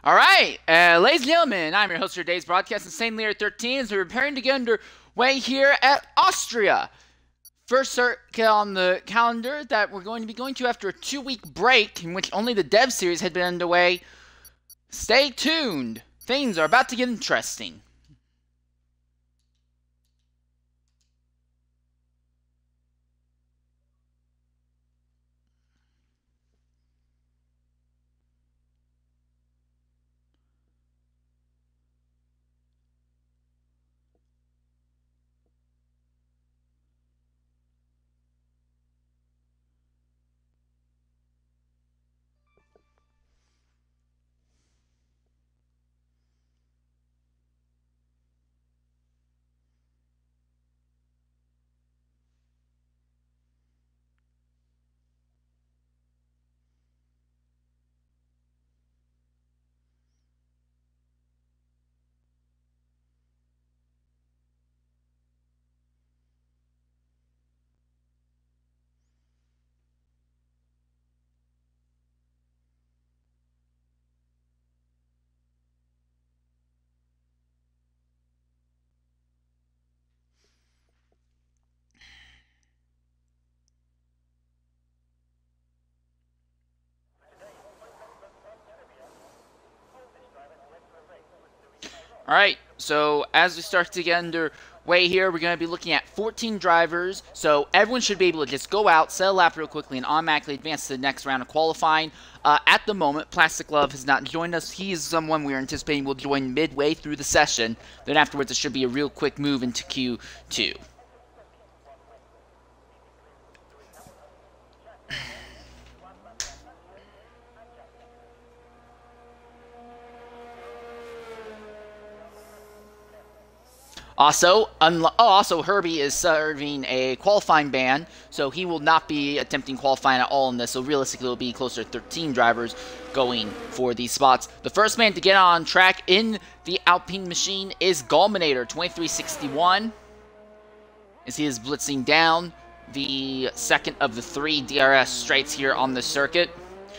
All right, ladies and gentlemen, I'm your host for today's broadcast, Insane Leader 13, as we're preparing to get underway here at Austria. First circuit on the calendar that we're going to be going to after a 2-week break in which only the Dev Series had been underway. Stay tuned. Things are about to get interesting. Alright, so as we start to get underway here, we're going to be looking at 14 drivers, so everyone should be able to just go out, set a lap real quickly, and automatically advance to the next round of qualifying. At the moment, Plastic Glove has not joined us. He is someone we are anticipating will join midway through the session. Then afterwards, it should be a real quick move into Q2. Also, Herbie is serving a qualifying ban, so he will not be attempting qualifying at all in this. So realistically, it will be closer to 13 drivers going for these spots. The first man to get on track in the Alpine machine is Gulminator, 2361, as he is blitzing down the second of the 3 DRS straights here on the circuit.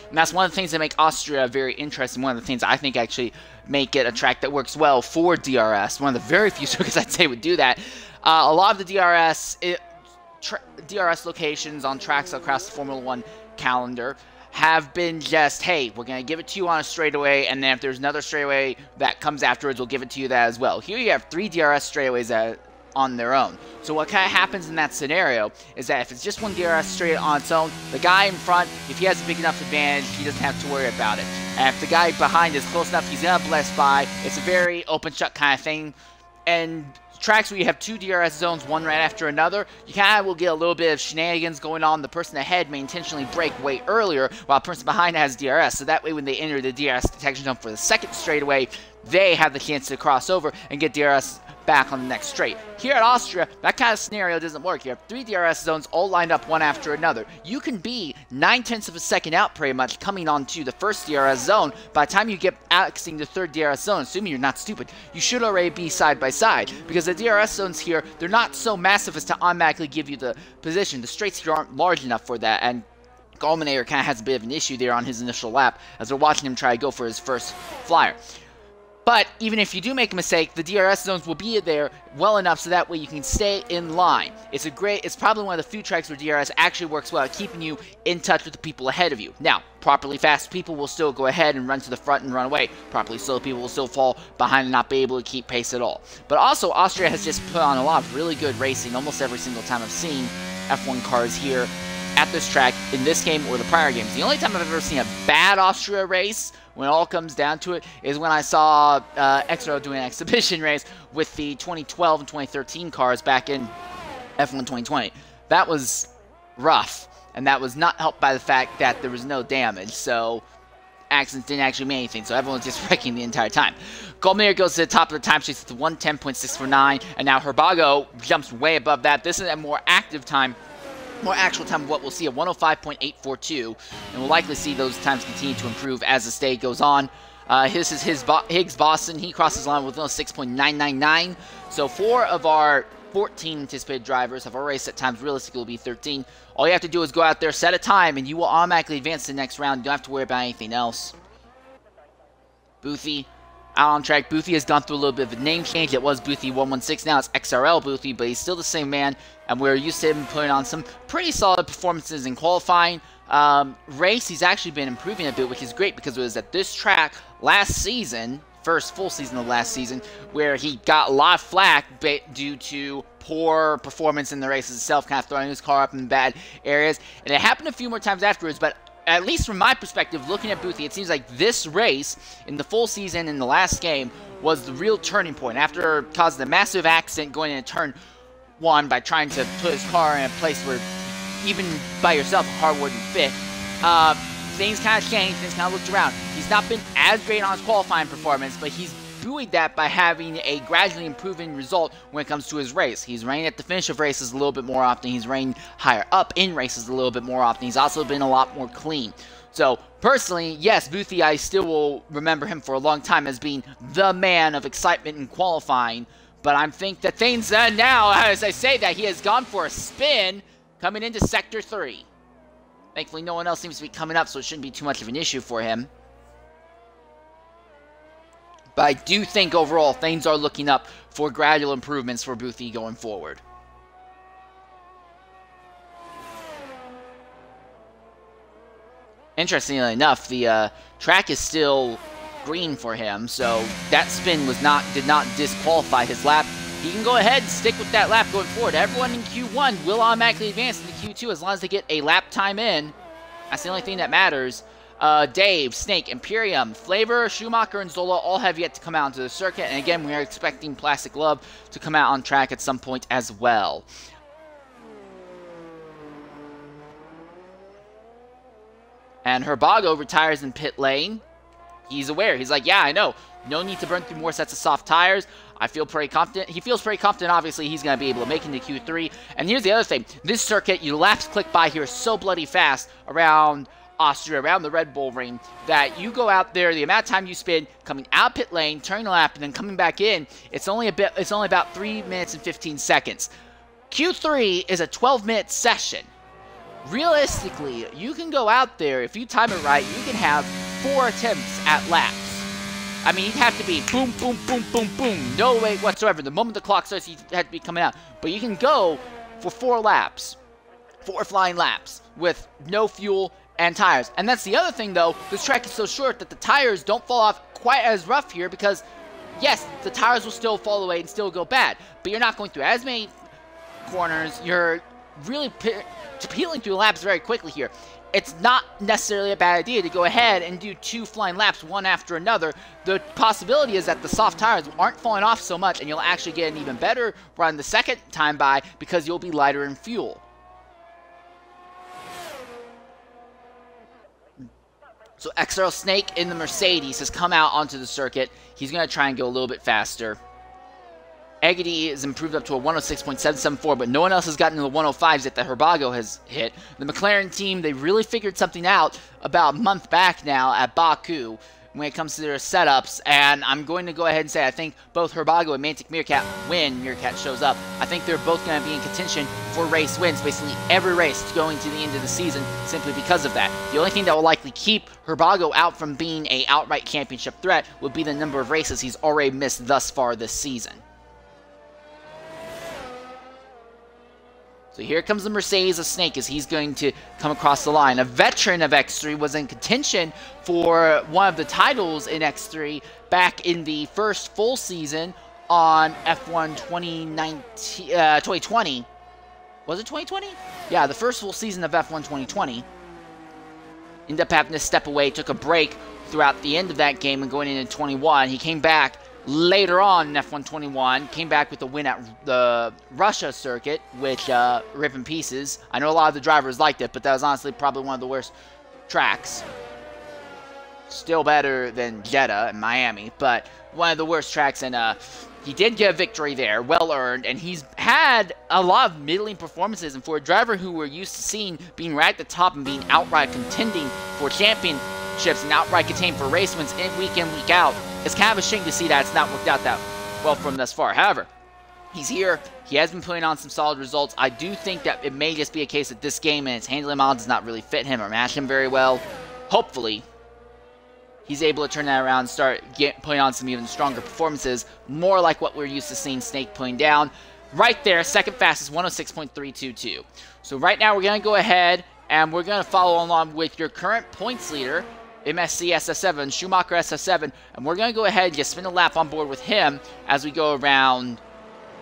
And that's one of the things that make Austria very interesting. One of the things I think actually make it a track that works well for DRS. One of the very few circuits I'd say would do that. A lot of the DRS locations on tracks across the Formula 1 calendar have been just, hey, we're going to give it to you on a straightaway, and then if there's another straightaway that comes afterwards, we'll give it to you that as well. Here you have 3 DRS straightaways on their own. So what kind of happens in that scenario is that if it's just one DRS straight on its own, the guy in front, if he has a big enough advantage, he doesn't have to worry about it. And if the guy behind is close enough, he's gonna blast by. It's a very open shut kind of thing. And tracks where you have 2 DRS zones, one right after another, you kind of will get a little bit of shenanigans going on. The person ahead may intentionally brake way earlier, while the person behind has DRS. So that way when they enter the DRS detection zone for the second straightaway, they have the chance to cross over and get DRS back on the next straight. Here at Austria, that kind of scenario doesn't work. You have 3 DRS zones all lined up one after another. You can be 9/10 of a second out pretty much coming onto the first DRS zone. By the time you get accessing the third DRS zone, assuming you're not stupid, you should already be side by side, because the DRS zones here, they're not so massive as to automatically give you the position. The straights here aren't large enough for that, and Gulminator kind of has a bit of an issue there on his initial lap as we're watching him try to go for his first flyer. But even if you do make a mistake, the DRS zones will be there well enough so that way you can stay in line. It's probably one of the few tracks where DRS actually works well at keeping you in touch with the people ahead of you. Now, properly fast people will still go ahead and run to the front and run away. Properly slow people will still fall behind and not be able to keep pace at all. But also, Austria has just put on a lot of really good racing almost every single time I've seen F1 cars here at this track in this game or the prior games. The only time I've ever seen a bad Austria race, when it all comes down to it, is when I saw Xro doing an exhibition race with the 2012 and 2013 cars back in F1 2020. That was rough, and that was not helped by the fact that there was no damage, so accidents didn't actually mean anything, so everyone was just wrecking the entire time. Gulminator goes to the top of the time chase at 1:10.649, and now Herbago jumps way above that. This is a more active time, more actual time of what we'll see, a 105.842, and we'll likely see those times continue to improve as the stage goes on. This is Higgs Boston. He crosses the line with 106.999. So 4 of our 14 anticipated drivers have already set times. Realistically, will be 13. All you have to do is go out there, set a time, and you will automatically advance to the next round. You don't have to worry about anything else. Boothie out on track. Boothie has gone through a little bit of a name change. It was Boothie 116, now it's XRL Boothie, but he's still the same man, and we're used to him putting on some pretty solid performances in qualifying. Race, he's actually been improving a bit, which is great because it was at this track last season, first full season of last season, where he got a lot of flack due to poor performance in the races itself, kind of throwing his car up in bad areas, and it happened a few more times afterwards, but at least from my perspective, looking at Boothie, it seems like this race in the full season in the last game was the real turning point. After causing a massive accident going into turn 1 by trying to put his car in a place where even by yourself a car wouldn't fit, things kind of changed, things kind of looked around. He's not been as great on his qualifying performance, but he's buoyed that by having a gradually improving result when it comes to his race. He's reigned at the finish of races a little bit more often. He's reigned higher up in races a little bit more often. He's also been a lot more clean. So, personally, yes, Boothie, I still will remember him for a long time as being the man of excitement in qualifying. But I think that things now, as I say that, he has gone for a spin coming into Sector 3. Thankfully, no one else seems to be coming up, so it shouldn't be too much of an issue for him. But I do think overall things are looking up for gradual improvements for Boothie going forward. Interestingly enough, the track is still green for him, so that spin did not disqualify his lap. He can go ahead and stick with that lap going forward. Everyone in Q1 will automatically advance into Q2 as long as they get a lap time in. That's the only thing that matters. Dave, Snake, Imperium, Flavor, Schumacher, and Zola all have yet to come out into the circuit. And again, we are expecting Plastic Love to come out on track at some point as well. And Herbago retires in pit lane. He's aware. He's like, yeah, I know. No need to burn through more sets of soft tires. I feel pretty confident. He feels pretty confident. Obviously, he's going to be able to make it into Q3. And here's the other thing. This circuit, your laps click by here so bloody fast around Austria, around the Red Bull Ring, that you go out there, the amount of time you spend coming out pit lane, turning a lap, and then coming back in, it's only about 3 minutes and 15 seconds. Q3 is a 12-minute session. Realistically, you can go out there, if you time it right, you can have 4 attempts at laps. I mean, you'd have to be boom, boom, boom, boom, boom, no wait whatsoever. The moment the clock starts, you have to be coming out. But you can go for 4 laps, 4 flying laps, with no fuel and tires. And that's the other thing, though. This track is so short that the tires don't fall off quite as rough here because, yes, the tires will still fall away and still go bad. But you're not going through as many corners. You're really peeling through laps very quickly here. It's not necessarily a bad idea to go ahead and do 2 flying laps, one after another. The possibility is that the soft tires aren't falling off so much, and you'll actually get an even better run the second time by because you'll be lighter in fuel. So XRL Snake in the Mercedes has come out onto the circuit. He's going to try and go a little bit faster. Eggity is improved up to a 106.774, but no one else has gotten to the 105s that Herbago has hit. The McLaren team, they really figured something out about a month back now at Baku when it comes to their setups, and I'm going to go ahead and say I think both Herbago and Mantic Meerkat, when Meerkat shows up, I think they're both going to be in contention for race wins, basically every race going to the end of the season, simply because of that. The only thing that will likely keep Herbago out from being an outright championship threat would be the number of races he's already missed thus far this season. So here comes the Mercedes of Snake as he's going to come across the line. A veteran of X3 was in contention for one of the titles in X3 back in the first full season on F1 2020. Was it 2020? Yeah, the first full season of F1 2020. Ended up having to step away, took a break throughout the end of that game and going into 21. He came back later on in F1 21, came back with a win at the Russia circuit, which rip in pieces. I know a lot of the drivers liked it, but that was honestly probably one of the worst tracks. Still better than Jeddah and Miami, but one of the worst tracks, and he did get a victory there, well earned, and he's had a lot of middling performances, and for a driver who we're used to seeing being right at the top and being outright contending for championships and outright contending for race wins week in, week out, it's kind of a shame to see that it's not worked out that well for him thus far. However, he's here. He has been putting on some solid results. I do think that it may just be a case that this game and its handling model does not really fit him or match him very well. Hopefully, he's able to turn that around and start putting on some even stronger performances, more like what we're used to seeing Snake putting down. Right there, second fastest, 106.322. So right now we're going to go ahead and we're going to follow along with your current points leader, MSC SF7, Schumacher SF7, and we're going to go ahead and just spin a lap on board with him as we go around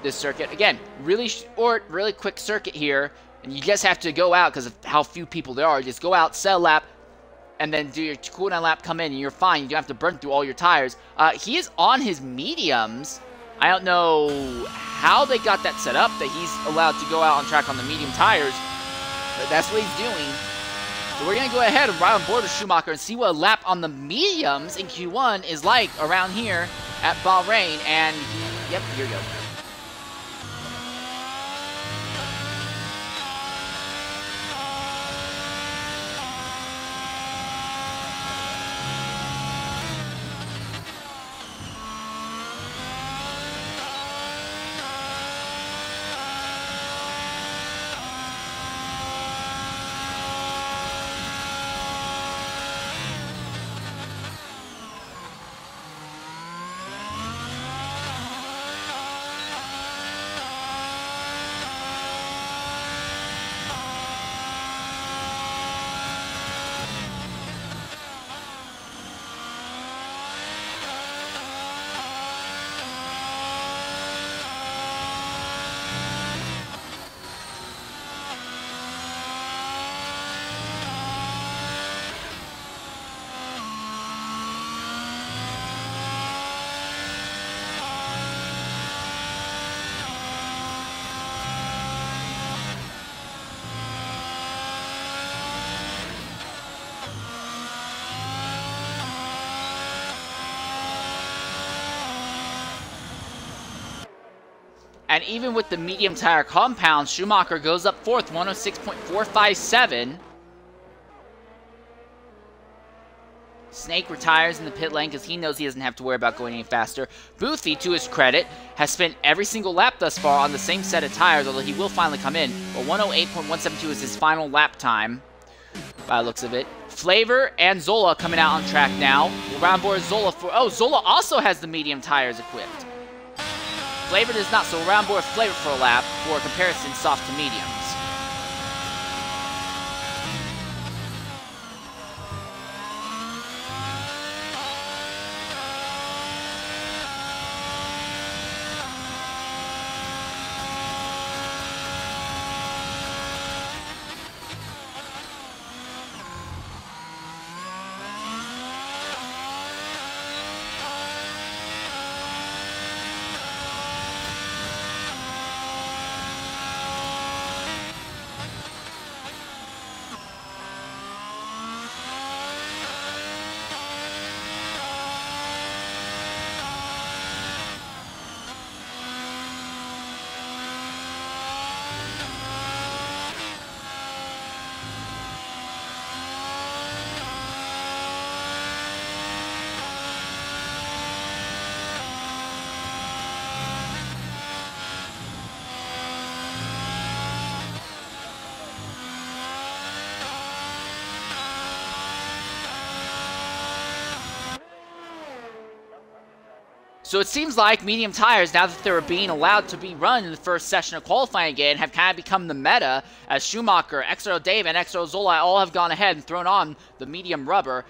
this circuit. Again, really short, really quick circuit here, and you just have to go out because of how few people there are. Just go out, set a lap, and then do your cooldown lap, come in, and you're fine. You don't have to burn through all your tires. He is on his mediums. I don't know how they got that set up, that he's allowed to go out on track on the medium tires, but that's what he's doing. So we're going to go ahead and ride on board with Schumacher and see what a lap on the mediums in Q1 is like around here at Bahrain. And, yep, here we go. And even with the medium tire compound, Schumacher goes up fourth, 106.457. Snake retires in the pit lane because he knows he doesn't have to worry about going any faster. Boothie, to his credit, has spent every single lap thus far on the same set of tires, although he will finally come in. But 108.172 is his final lap time, by the looks of it. Flavor and Zola coming out on track now. We'll round board Zola for... Oh, Zola also has the medium tires equipped. Flavor does not, so we'll round board Flavor for a lap for a comparison soft to mediums. So it seems like medium tires, now that they're being allowed to be run in the first session of qualifying again, have kind of become the meta, as Schumacher, XRO Dave, and XRO Zola all have gone ahead and thrown on the medium rubber.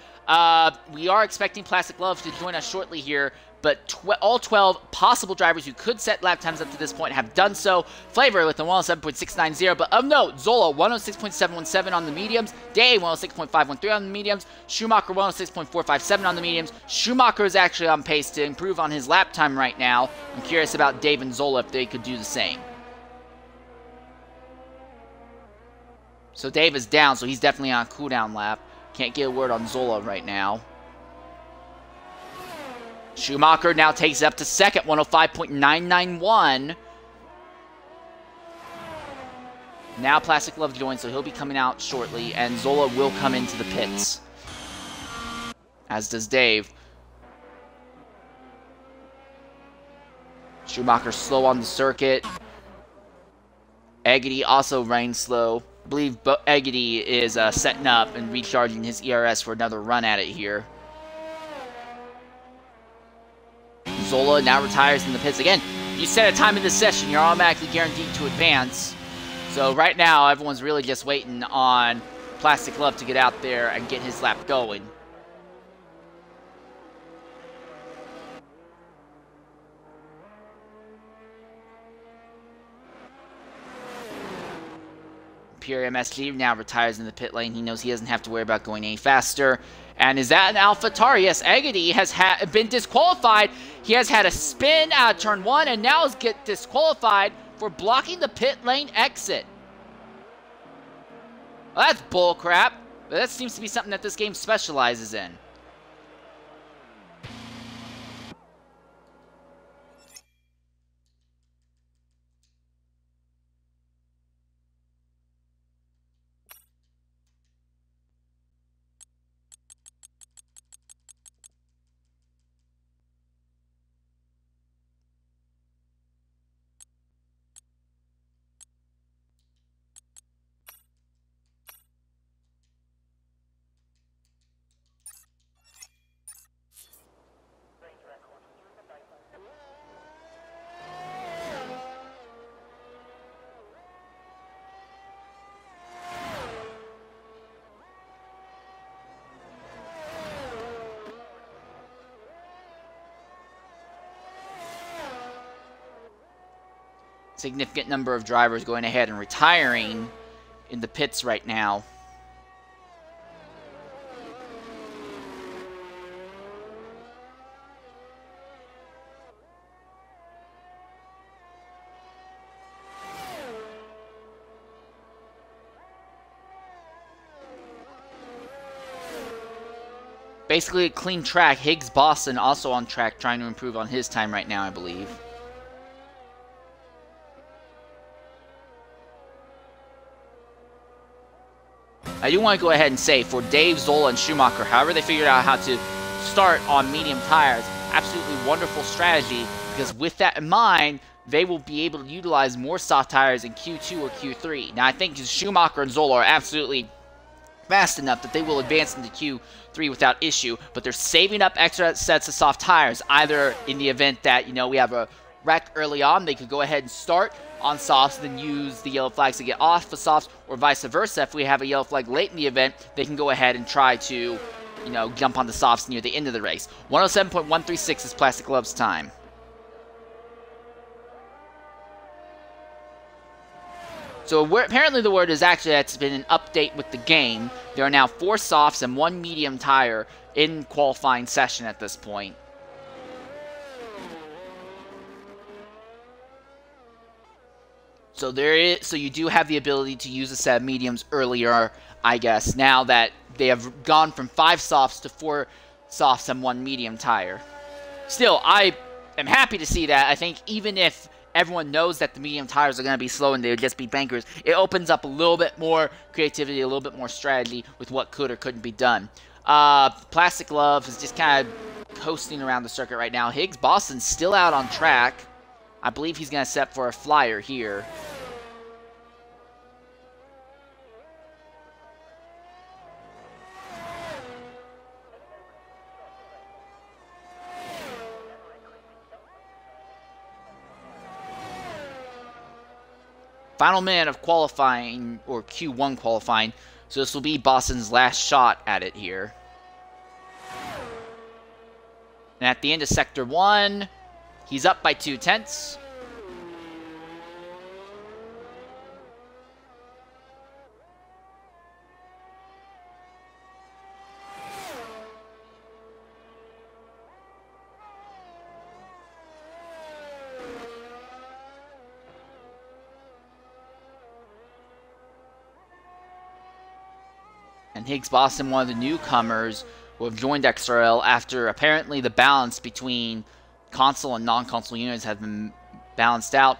We are expecting Plastic Glove to join us shortly here, but all 12 possible drivers who could set lap times up to this point have done so. Flavor with a 107.690, but of note, Zola 106.717 on the mediums, Dave 106.513 on the mediums, Schumacher 106.457 on the mediums. Schumacher is actually on pace to improve on his lap time right now. I'm curious about Dave and Zola if they could do the same. So Dave is down, so he's definitely on a cooldown lap. Can't get a word on Zola right now. Schumacher now takes it up to second, 105.991. Now Plastic Glove joins, so he'll be coming out shortly, and Zola will come into the pits. As does Dave. Schumacher slow on the circuit. Eggity also running slow. I believe Eggity is setting up and recharging his ERS for another run at it here. Zola now retires in the pits. Again, you set a time in this session, you're automatically guaranteed to advance. So right now, everyone's really just waiting on Plastic Glove to get out there and get his lap going. Imperium SG now retires in the pit lane. He knows he doesn't have to worry about going any faster. And is that an AlphaTauri? Yes, Agony has been disqualified. He has had a spin out of turn 1 and now is get disqualified for blocking the pit lane exit. Well, that's bullcrap. But that seems to be something that this game specializes in. Significant number of drivers going ahead and retiring in the pits right now. Basically a clean track. Higgs Boston also on track, trying to improve on his time right now, I believe. I do want to go ahead and say, for Dave, Zola, and Schumacher, however they figured out how to start on medium tires, absolutely wonderful strategy, because with that in mind, they will be able to utilize more soft tires in Q2 or Q3. Now, I think Schumacher and Zola are absolutely fast enough that they will advance into Q3 without issue, but they're saving up extra sets of soft tires, either in the event that, you know, we have a wreck early on, they could go ahead and start on softs, then use the yellow flags to get off the softs, or vice versa. If we have a yellow flag late in the event, they can go ahead and try to, you know, jump on the softs near the end of the race. 107.136 is Plastic Glove's time. So apparently the word is actually that it's been an update with the game. There are now 4 softs and 1 medium tire in qualifying session at this point. So so you do have the ability to use a set of mediums earlier, I guess, now that they have gone from 5 softs to 4 softs and 1 medium tire. Still, I am happy to see that. I think even if everyone knows that the medium tires are going to be slow and they would just be bankers, it opens up a little bit more creativity, a little bit more strategy with what could or couldn't be done. Plastic Glove is just kind of coasting around the circuit right now. Higgs Boston's still out on track. I believe he's going to set for a flyer here. Final minute of qualifying, or Q1 qualifying, so this will be Boston's last shot at it here. And at the end of Sector 1, he's up by 0.2. And Higgs Boston, one of the newcomers who have joined XRL after apparently the balance between console and non-console units has been balanced out.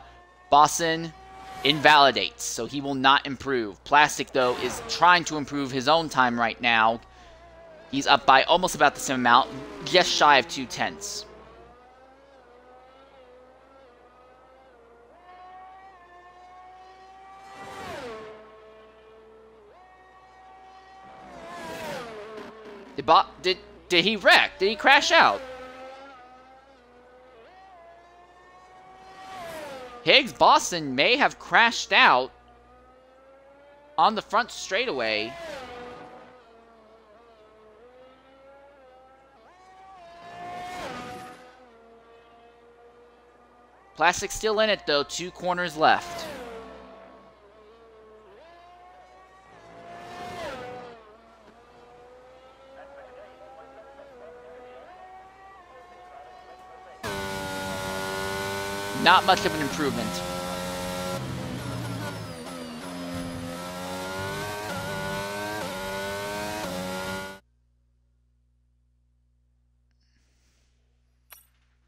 Boston invalidates, so he will not improve. Plastic, though, is trying to improve his own time right now. He's up by almost about the same amount, just shy of 0.2. Did he wreck? Did he crash out? Higgs Boston may have crashed out on the front straightaway. Plastic still in it though, 2 corners left. Not much of an improvement.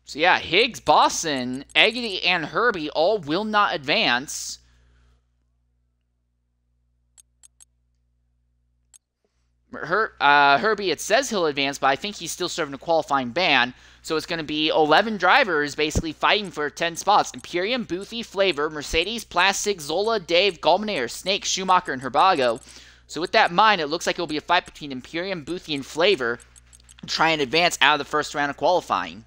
So yeah, Higgs, Boston, Eggity, and Herbie all will not advance. Herbie, it says he'll advance, but I think he's still serving a qualifying ban. So it's going to be 11 drivers basically fighting for 10 spots. Imperium, Boothie, Flavor, Mercedes, Plastic, Zola, Dave, Golminator, Snake, Schumacher, and Herbago. So with that in mind, it looks like it will be a fight between Imperium, Boothie, and Flavor to try and advance out of the first round of qualifying.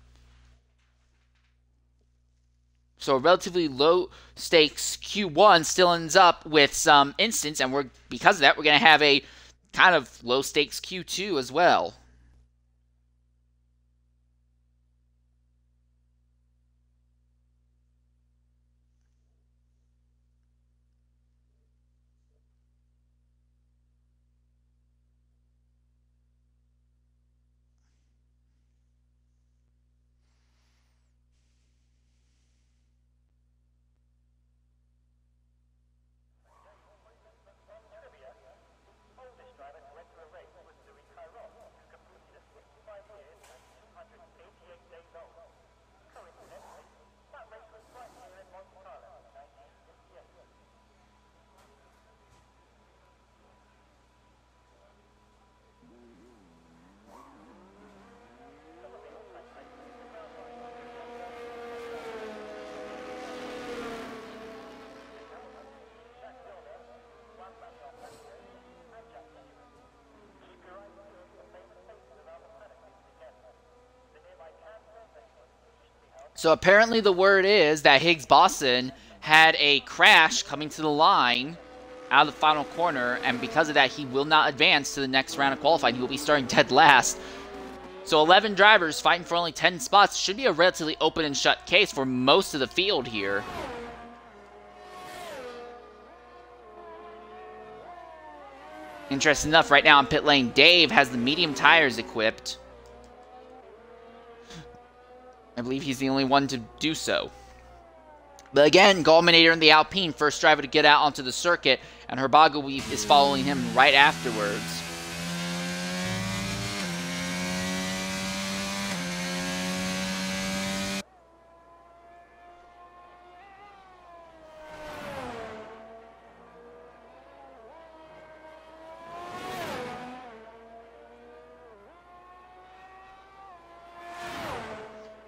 So a relatively low stakes Q1 still ends up with some instance, and because of that, we're going to have a kind of low stakes Q2 as well. So apparently the word is that Higgs Boston had a crash coming to the line out of the final corner, and because of that, he will not advance to the next round of qualifying. He will be starting dead last. So 11 drivers fighting for only 10 spots. Should be a relatively open and shut case for most of the field here. Interesting enough, right now in pit lane, Dave has the medium tires equipped. I believe he's the only one to do so. But again, Golminator in the Alpine, first driver to get out onto the circuit, and Herbago is following him right afterwards.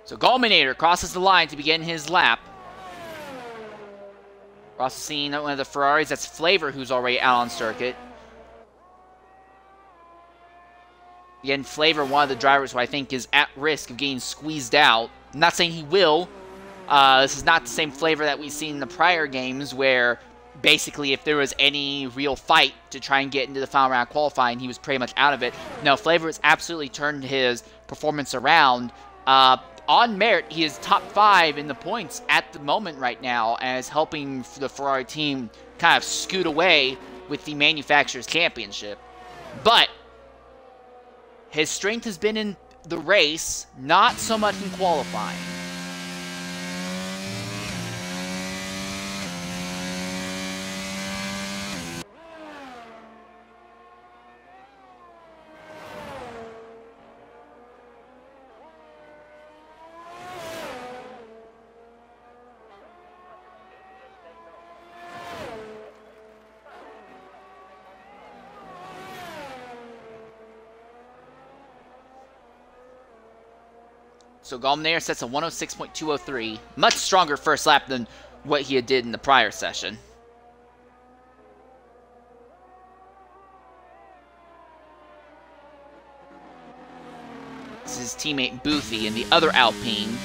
So Golminator crosses the line to begin his lap. We're also seeing one of the Ferraris, that's Flavor, who's already out on circuit. Again, Flavor, one of the drivers who I think is at risk of getting squeezed out. I'm not saying he will. This is not the same Flavor that we've seen in the prior games where basically if there was any real fight to try and get into the final round qualifying, he was pretty much out of it. No, Flavor has absolutely turned his performance around. On merit, he is top 5 in the points at the moment right now, and is helping the Ferrari team kind of scoot away with the Manufacturers' Championship. But his strength has been in the race, not so much in qualifying. So Golminator sets a 106.203. Much stronger first lap than what he did in the prior session. This is his teammate Boothie in the other Alpine.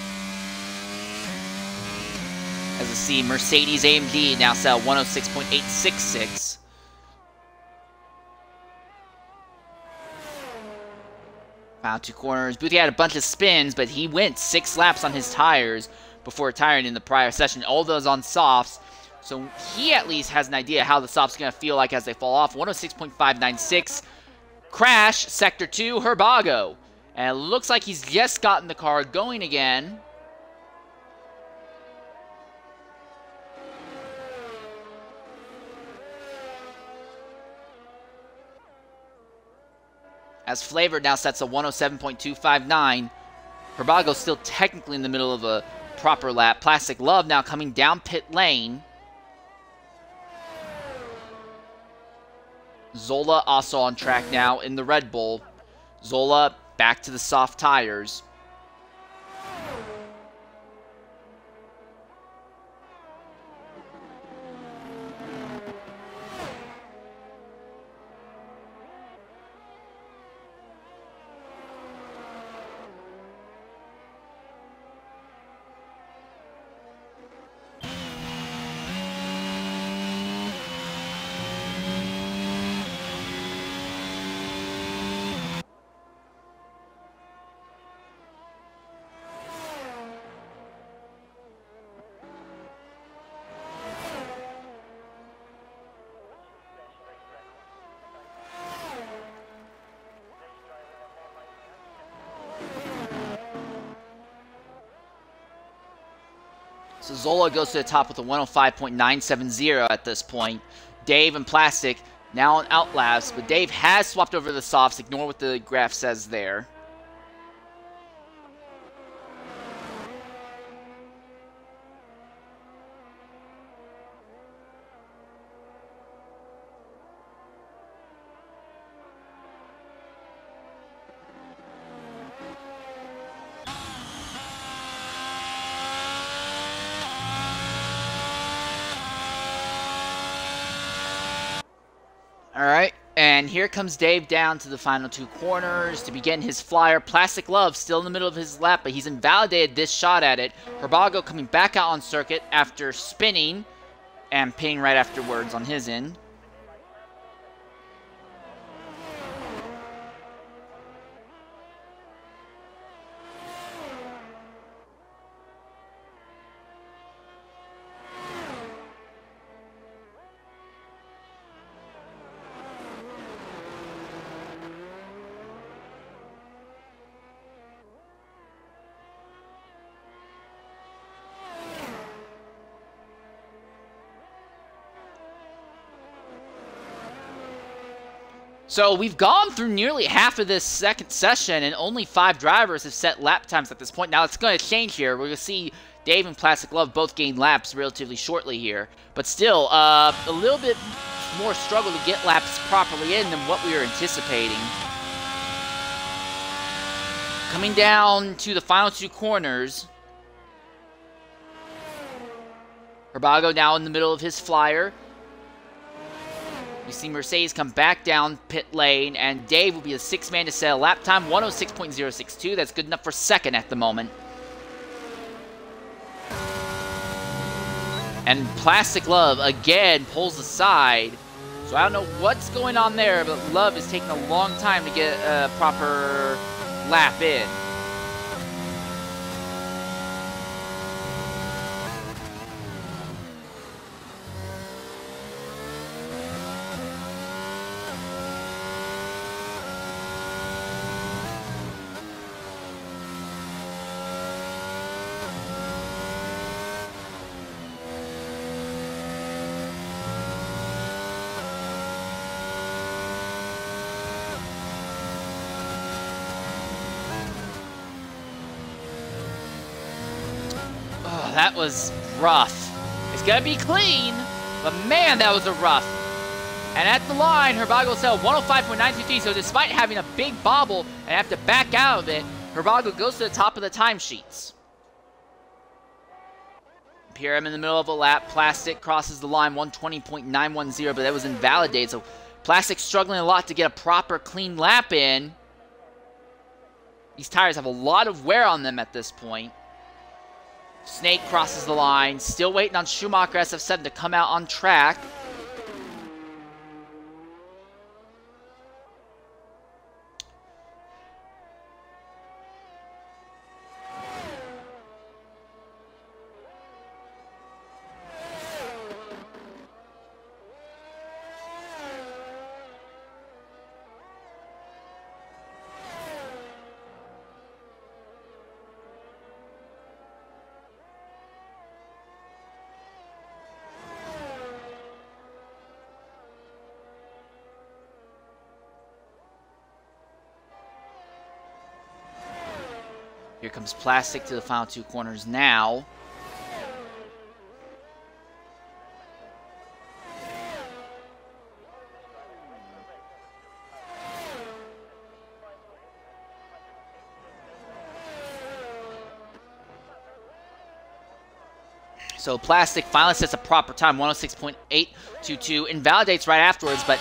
As Let's see, Mercedes AMG now sell 106.866. Final 2 corners. Booty had a bunch of spins, but he went 6 laps on his tires before retiring in the prior session. All those on softs. So he at least has an idea how the softs going to feel like as they fall off. 106.596. Crash, Sector 2, Herbago. And it looks like he's just gotten the car going again. As Flavor now sets a 107.259. Herbago's still technically in the middle of a proper lap. Plastic Love now coming down pit lane. Zola also on track now in the Red Bull. Zola back to the soft tires. So Zola goes to the top with a 105.970 at this point. Dave and Plastic now on outlaps, but Dave has swapped over to the softs. Ignore what the graph says there. Alright, and here comes Dave down to the final 2 corners to begin his flyer. Plastic Love still in the middle of his lap, but he's invalidated this shot at it. Herbago coming back out on circuit after spinning and pinning right afterwards on his end. So we've gone through nearly half of this second session, and only 5 drivers have set lap times at this point. Now it's going to change here. We're going to see Dave and Plastic Love both gain laps relatively shortly here. But still, a little bit more struggle to get laps properly in than what we were anticipating. Coming down to the final 2 corners. Herbago now in the middle of his flyer. We see Mercedes come back down pit lane, and Dave will be the 6th man to set a lap time, 106.062. That's good enough for second at the moment. And Plastic Love, again, pulls aside. So I don't know what's going on there, but Love is taking a long time to get a proper lap in. That was rough. It's gonna be clean, but man, that was a rough. And at the line, Herbago sell 105.923, so despite having a big bobble and have to back out of it, Herbago goes to the top of the timesheets. Here I'm in the middle of a lap. Plastic crosses the line, 120.910, but that was invalidated, so Plastic struggling a lot to get a proper clean lap in. These tires have a lot of wear on them at this point. Snake crosses the line. Still waiting on Schumacher SF7 to come out on track. Here comes Plastic to the final two corners now. So Plastic finally sets a proper time, 106.822, invalidates right afterwards, but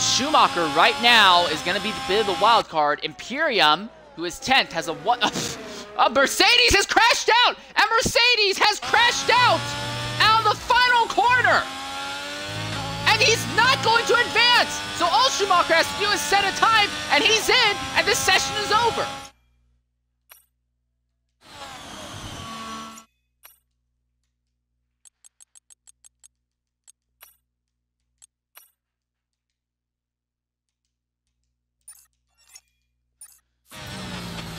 Schumacher right now is going to be a bit of the wild card. Imperium, who is 10th, has a Mercedes has crashed out! And Mercedes has crashed out of the final corner! And he's not going to advance! So all Schumacher has to do is set a time, and he's in, and this session is over.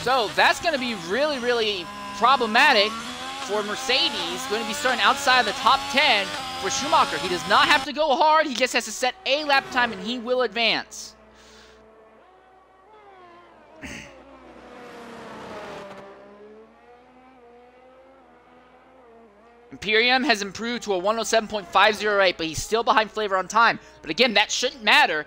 So that's going to be really, really problematic for Mercedes. Going to be starting outside of the top 10 for Schumacher. He does not have to go hard. He just has to set a lap time and he will advance. Imperium has improved to a 107.508, but he's still behind Flavor on time. But again, that shouldn't matter.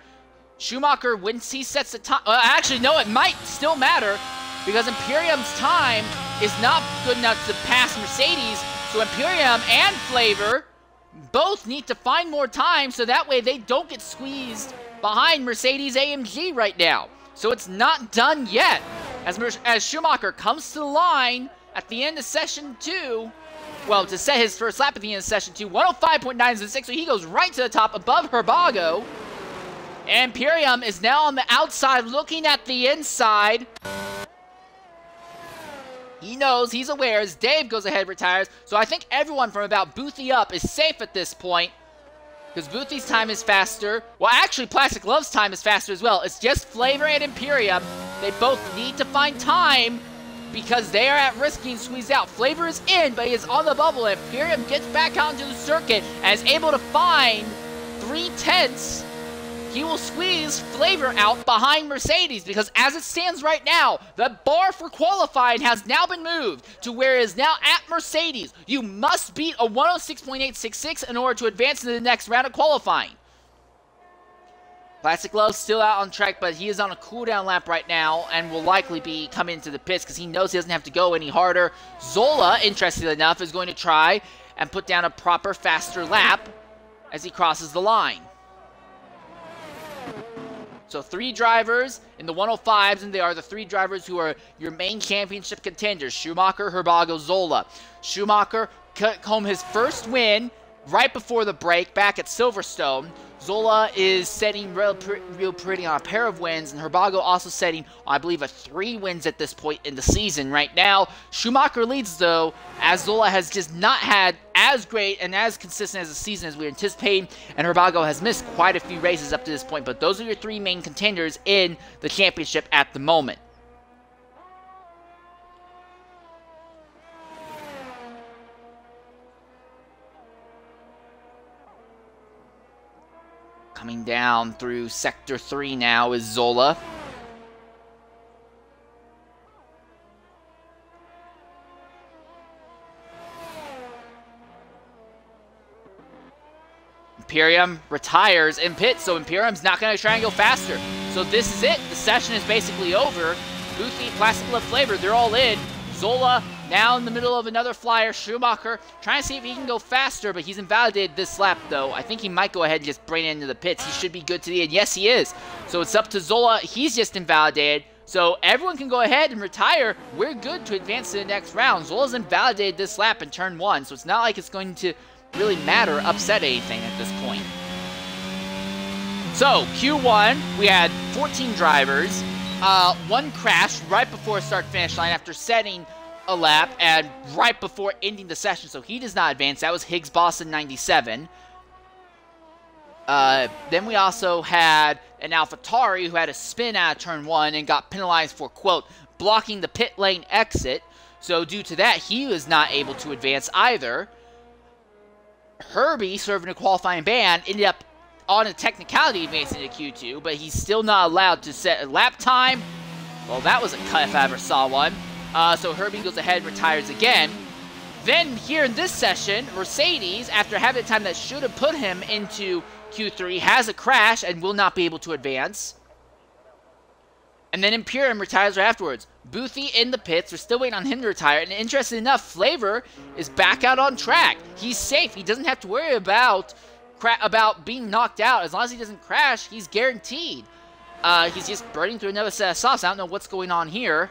Schumacher, once he sets the time... actually, no, it might still matter, because Imperium's time is not good enough to pass Mercedes. So Imperium and Flavor both need to find more time so that way they don't get squeezed behind Mercedes AMG right now. So it's not done yet. As Schumacher comes to the line at the end of Session 2, well, to set his first lap at the end of Session 2, 105.966, so he goes right to the top above Herbago. And Imperium is now on the outside looking at the inside. He knows, he's aware, as Dave goes ahead and retires. So I think everyone from about Boothie up is safe at this point, because Boothie's time is faster. Well, actually, Plastic Love's time is faster as well. It's just Flavor and Imperium. They both need to find time, because they are at risk being squeezed out. Flavor is in, but he is on the bubble. And Imperium gets back out into the circuit and is able to find 3/10. He will squeeze Flavor out behind Mercedes, because as it stands right now, the bar for qualifying has now been moved to where it is now at Mercedes. You must beat a 106.866 in order to advance into the next round of qualifying. Plastic Love still out on track, but he is on a cooldown lap right now and will likely be coming into the pits because he knows he doesn't have to go any harder. Zola, interestingly enough, is going to try and put down a proper faster lap as he crosses the line. So 3 drivers in the 105s, and they are the 3 drivers who are your main championship contenders: Schumacher, Herbago, Zola. Schumacher cut home his first win right before the break back at Silverstone. Zola is setting real pretty on a pair of wins, and Herbago also setting, I believe, 3 wins at this point in the season right now. Schumacher leads, though, as Zola has just not had as great and as consistent as a season as we were anticipating, and Herbago has missed quite a few races up to this point, but those are your 3 main contenders in the championship at the moment. Coming down through Sector 3 now is Zola. Imperium retires in pit, so Imperium's not going to try and go faster. So this is it. The session is basically over. Boothie, Plastic Love, Flavor, they're all in. Zola now in the middle of another flyer. Schumacher trying to see if he can go faster, but he's invalidated this lap, though. I think he might go ahead and just bring it into the pits. He should be good to the end. Yes, he is. So it's up to Zola. He's just invalidated. So everyone can go ahead and retire. We're good to advance to the next round. Zola's invalidated this lap in turn 1, so it's not like it's going to really matter, upset anything at this point. So, Q1, we had 14 drivers. One crashed right before start-finish line after setting a lap and right before ending the session, so he does not advance. That was Higgs Boston 97. Then we also had an AlphaTauri who had a spin out of turn 1 and got penalized for, quote, blocking the pit lane exit. So due to that, he was not able to advance either. Herbie, serving a qualifying ban, ended up on a technicality advancing to Q2, but he's still not allowed to set a lap time. Well, that was a cut if I ever saw one. So Herbie goes ahead and retires again. Then here in this session, Mercedes, after having a time that should have put him into Q3, has a crash and will not be able to advance. And then Imperium retires right afterwards. Boothie in the pits. We're still waiting on him to retire. And interesting enough, Flavor is back out on track. He's safe. He doesn't have to worry about being knocked out. As long as he doesn't crash, he's guaranteed. He's just burning through another set of softs. I don't know what's going on here.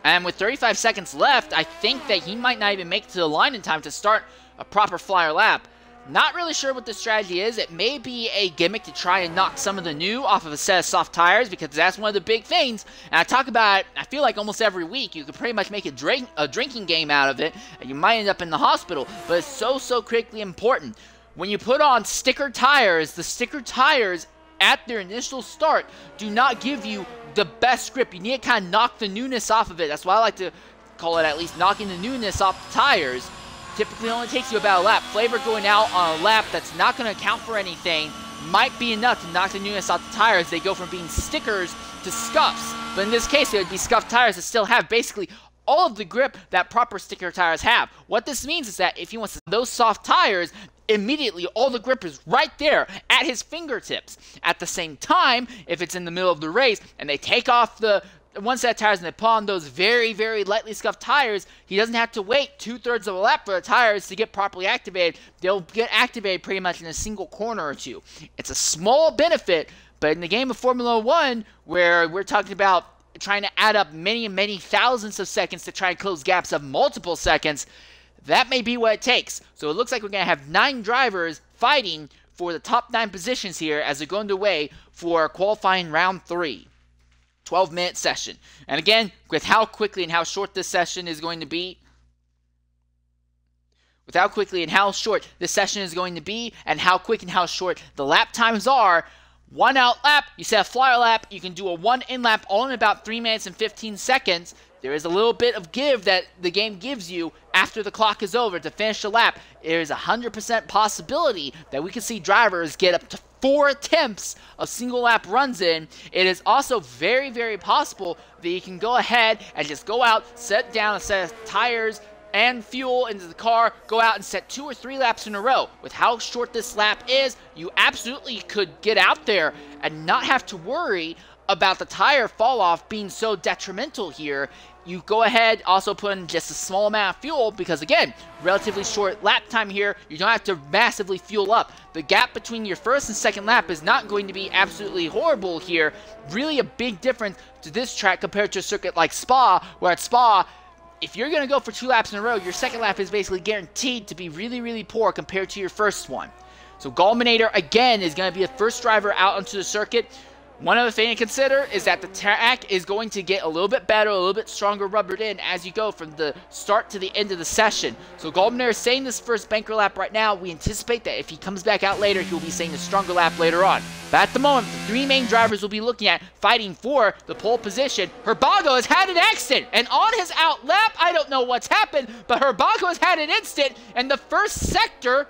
And with 35 seconds left, I think that he might not even make it to the line in time to start a proper flyer lap. Not really sure what the strategy is. It may be a gimmick to try and knock some of the new off of a set of soft tires, because that's one of the big things. And I talk about it, I feel like almost every week. You could pretty much make a drinking game out of it, and you might end up in the hospital. But it's so critically important. When you put on sticker tires, the sticker tires at their initial start do not give you the best grip. You need to kind of knock the newness off of it. That's why I like to call it, at least, knocking the newness off the tires. Typically only takes you about a lap. Flavor going out on a lap that's not going to account for anything might be enough to knock the newness off the tires. They go from being stickers to scuffs. But in this case, it would be scuffed tires that still have basically all of the grip that proper sticker tires have. What this means is that if he wants those soft tires, immediately all the grip is right there at his fingertips. At the same time, if it's in the middle of the race and they take off the one set of tires and they put on those very lightly scuffed tires, he doesn't have to wait 2/3 of a lap for the tires to get properly activated. They'll get activated pretty much in a single corner or two. It's a small benefit, but in the game of Formula 1, where we're talking about trying to add up many thousands of seconds to try and close gaps of multiple seconds, that may be what it takes. So it looks like we're going to have 9 drivers fighting for the top 9 positions here as they go underway for qualifying round 3. 12-minute session. And again, with how quickly and how short this session is going to be, with how quickly and how short this session is going to be, and how quick and how short the lap times are, 1 out lap, you set a flyer lap, you can do a 1 in lap all in about 3 minutes and 15 seconds. There is a little bit of give that the game gives you after the clock is over to finish the lap. There is a 100% possibility that we can see drivers get up to 4 attempts of single lap runs in. It is also very possible that you can go ahead and just go out, set down a set of tires and fuel into the car, go out and set 2 or 3 laps in a row. With how short this lap is, you absolutely could get out there and not have to worry about the tire fall off being so detrimental here. You go ahead, also put in just a small amount of fuel, because again, relatively short lap time here, you don't have to massively fuel up. The gap between your first and second lap is not going to be absolutely horrible here. Really a big difference to this track compared to a circuit like Spa, where at Spa, if you're going to go for 2 laps in a row, your second lap is basically guaranteed to be really poor compared to your first one. So Gallminator, again, is going to be the first driver out onto the circuit. One other thing to consider is that the track is going to get a little bit better, a little bit stronger rubbered in as you go from the start to the end of the session. So Gallminator is saying this first banker lap right now. We anticipate that if he comes back out later, he'll be saying a stronger lap later on. But at the moment, the 3 main drivers we'll be looking at fighting for the pole position. Herbago has had an accident, and on his out lap, I don't know what's happened, but Herbago has had an incident in the first sector.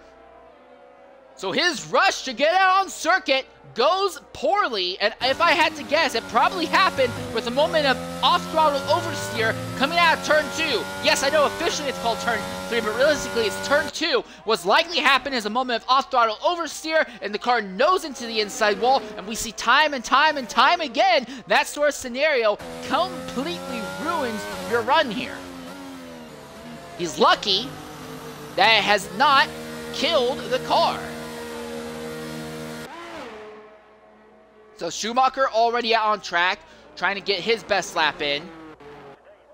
So his rush to get out on circuit goes poorly, and if I had to guess, it probably happened with a moment of off-throttle oversteer coming out of turn 2. Yes, I know officially it's called turn 3, but realistically it's turn 2. What's likely happened is a moment of off-throttle oversteer, and the car nose into the inside wall, and we see time and time again, that sort of scenario completely ruins your run here. He's lucky that it has not killed the car. So Schumacher already out on track, trying to get his best lap in.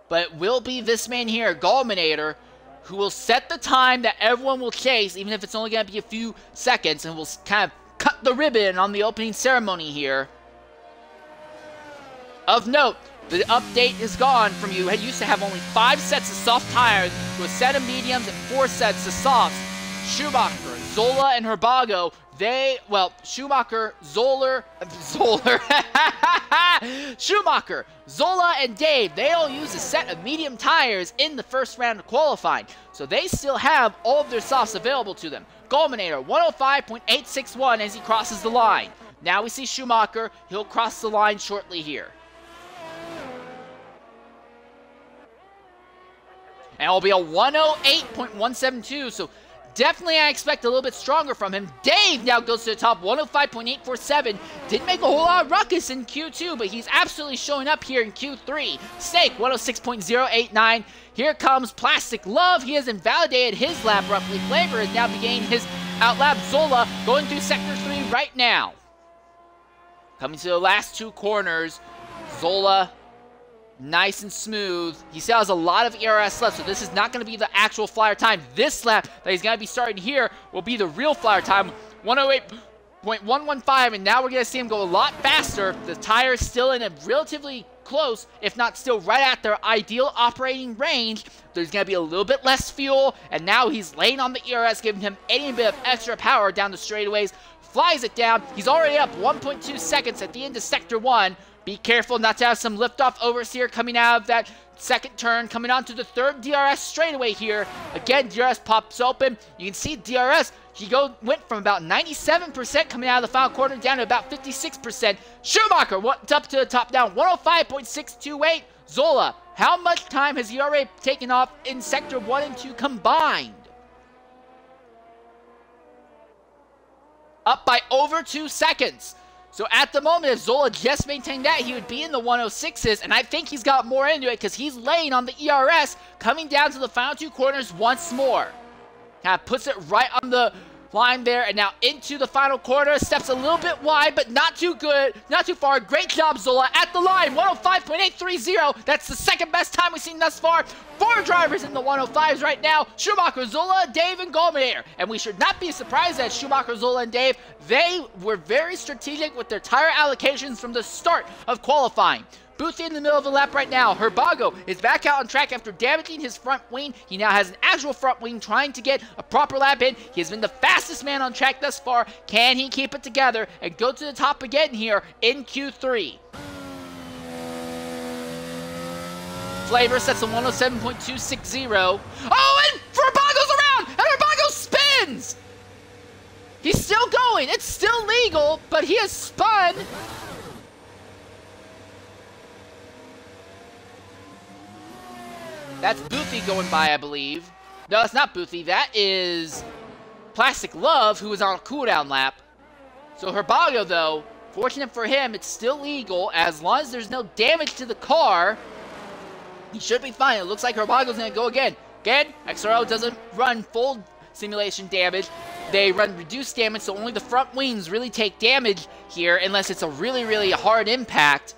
But it will be this man here, Gallminator, who will set the time that everyone will chase, even if it's only going to be a few seconds, and will kind of cut the ribbon on the opening ceremony here. Of note, the update is gone from you used to have only 5 sets of soft tires to a set of mediums and 4 sets of softs. Schumacher, Zola, and Herbago, Schumacher, Schumacher, Zola, and Dave, they all use a set of medium tires in the first round of qualifying, so they still have all of their softs available to them. Gallminator, 105.861 as he crosses the line. Now we see Schumacher, he'll cross the line shortly here. And it'll be a 108.172, so definitely I expect a little bit stronger from him. Dave now goes to the top, 105.847. Didn't make a whole lot of ruckus in Q2, but he's absolutely showing up here in Q3. Snake, 106.089. Here comes Plastic Love. He has invalidated his lap roughly. Flavor is now beginning his outlap. Zola going through Sector 3 right now. Coming to the last 2 corners. Zola, nice and smooth. He still has a lot of ERS left, so this is not going to be the actual flyer time. This lap that he's going to be starting here will be the real flyer time, 108.115, and now we're going to see him go a lot faster. The tire is still in a relatively close, if not still right at their ideal operating range. There's going to be a little bit less fuel, and now he's laying on the ERS, giving him any bit of extra power down the straightaways. Flies it down. He's already up 1.2 seconds at the end of Sector 1. Be careful not to have some liftoff oversteer coming out of that second turn, coming onto the third DRS straightaway here. Again, DRS pops open. You can see DRS, went from about 97% coming out of the final quarter down to about 56%. Schumacher went up to the top down, 105.628. Zola, how much time has he already taken off in Sector 1 and 2 combined? Up by over 2 seconds. So at the moment, if Zola just maintained that, he would be in the 106s, and I think he's got more into it because he's laying on the ERS, coming down to the final 2 corners once more. Kind of puts it right on the line there, and now into the final corner, steps a little bit wide, but not too good, not too far. Great job, Zola, at the line, 105.830. That's the second best time we've seen thus far. 4 drivers in the 105s right now, Schumacher, Zola, Dave, and Gallminator. And we should not be surprised that Schumacher, Zola, and Dave, they were very strategic with their tire allocations from the start of qualifying. Boothie in the middle of the lap right now. Herbago is back out on track after damaging his front wing. He now has an actual front wing trying to get a proper lap in. He has been the fastest man on track thus far. Can he keep it together and go to the top again here in Q3? Flavor sets a 107.260. Oh, and Herbago's around! And Herbago spins! He's still going. It's still legal, but he has spun. That's Boothie going by, I believe. No, it's not Boothie. That is Plastic Love, who is on a cooldown lap. So Herbago, though, fortunate for him, it's still legal. As long as there's no damage to the car, he should be fine. It looks like Herbago's going to go again. Again, XRO doesn't run full simulation damage. They run reduced damage, so only the front wings really take damage here, unless it's a really, really hard impact.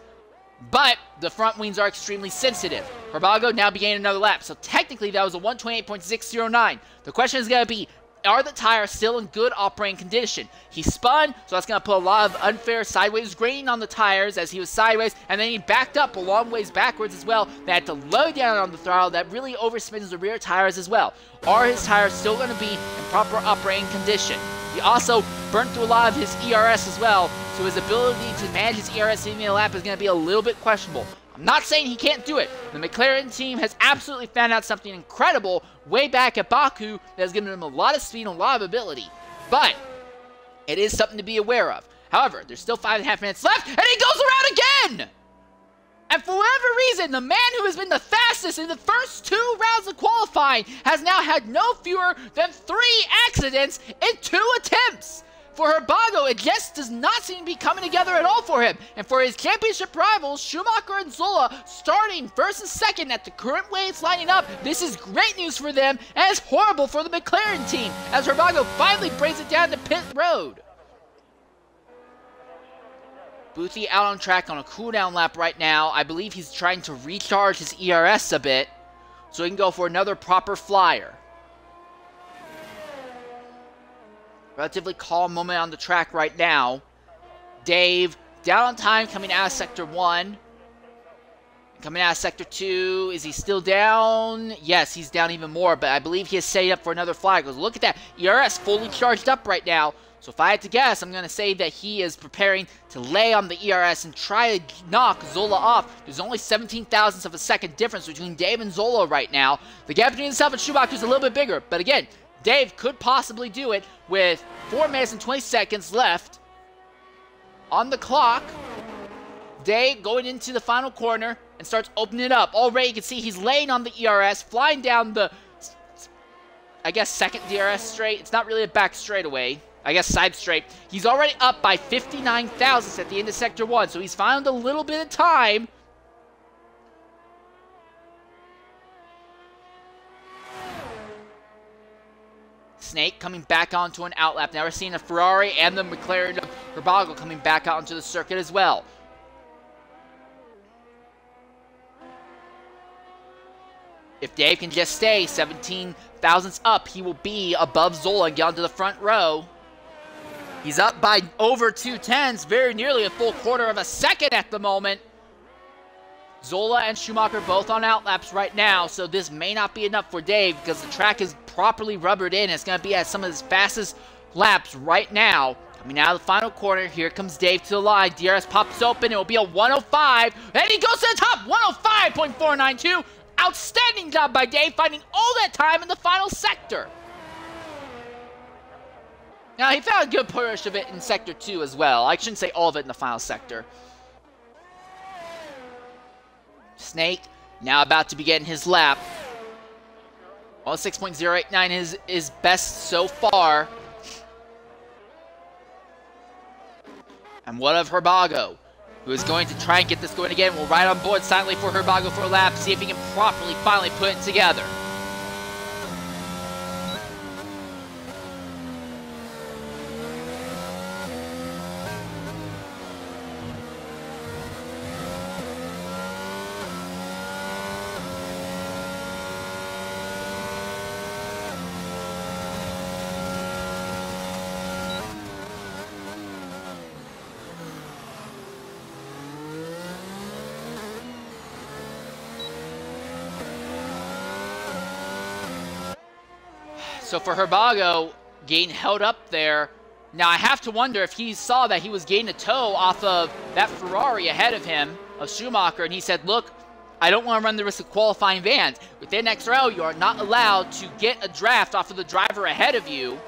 But the front wings are extremely sensitive. Herbago now began another lap, so technically that was a 128.609. The question is going to be, are the tires still in good operating condition? He spun, so that's going to put a lot of unfair sideways graining on the tires as he was sideways, and then he backed up a long ways backwards as well. They had to low down on the throttle. That really overspins the rear tires as well. Are his tires still going to be in proper operating condition? He also burnt through a lot of his ERS as well, so his ability to manage his ERS in the lap is going to be a little bit questionable. I'm not saying he can't do it. The McLaren team has absolutely found out something incredible way back at Baku that has given him a lot of speed and a lot of ability. But it is something to be aware of. However, there's still 5.5 minutes left, and he goes around again! And for whatever reason, the man who has been the fastest in the first 2 rounds of qualifying has now had no fewer than 3 accidents in 2 attempts. For Herbago, it just does not seem to be coming together at all for him. And for his championship rivals, Schumacher and Zola, starting first and second at the current way it's lining up, this is great news for them, and it's horrible for the McLaren team, as Herbago finally brings it down to pit road. Boothie out on track on a cooldown lap right now. I believe he's trying to recharge his ERS a bit so he can go for another proper flyer. Relatively calm moment on the track right now. Dave down on time coming out of Sector 1. Coming out of Sector 2. Is he still down? Yes, he's down even more, but I believe he is setting up for another flyer. Because look at that. ERS fully charged up right now. So if I had to guess, I'm going to say that he is preparing to lay on the ERS and try to knock Zola off. There's only 17 thousandths of a second difference between Dave and Zola right now. The gap between himself and Schumacher is a little bit bigger. But again, Dave could possibly do it with 4 minutes and 20 seconds left on the clock. Dave going into the final corner and starts opening it up. Already you can see he's laying on the ERS, flying down the, I guess, second DRS straight. It's not really a back straightaway. I guess side straight. He's already up by 59 thousandths at the end of Sector 1, so he's found a little bit of time. Snake coming back onto an outlap. Now we're seeing a Ferrari and the McLaren of Herbago coming back out onto the circuit as well. If Dave can just stay 17 thousandths up, he will be above Zola and get onto the front row. He's up by over 2 tenths, very nearly a full quarter of a second at the moment. Zola and Schumacher both on outlaps right now, so this may not be enough for Dave because the track is properly rubbered in. It's going to be at some of his fastest laps right now. Coming out of the final corner, here comes Dave to the line. DRS pops open, it will be a 105, and he goes to the top, 105.492. Outstanding job by Dave, finding all that time in the final sector. Now, he found a good push of it in Sector 2 as well. I shouldn't say all of it in the final sector. Snake, now about to begin his lap. Well, 6.089 is best so far. And what of Herbago, who is going to try and get this going again? We'll ride on board silently for Herbago for a lap, see if he can properly finally put it together. So for Herbago, getting held up there. Now I have to wonder if he saw that he was gaining a toe off of that Ferrari ahead of him, of Schumacher, and he said, look, I don't want to run the risk of qualifying vans. Within XRL, you are not allowed to get a draft off of the driver ahead of you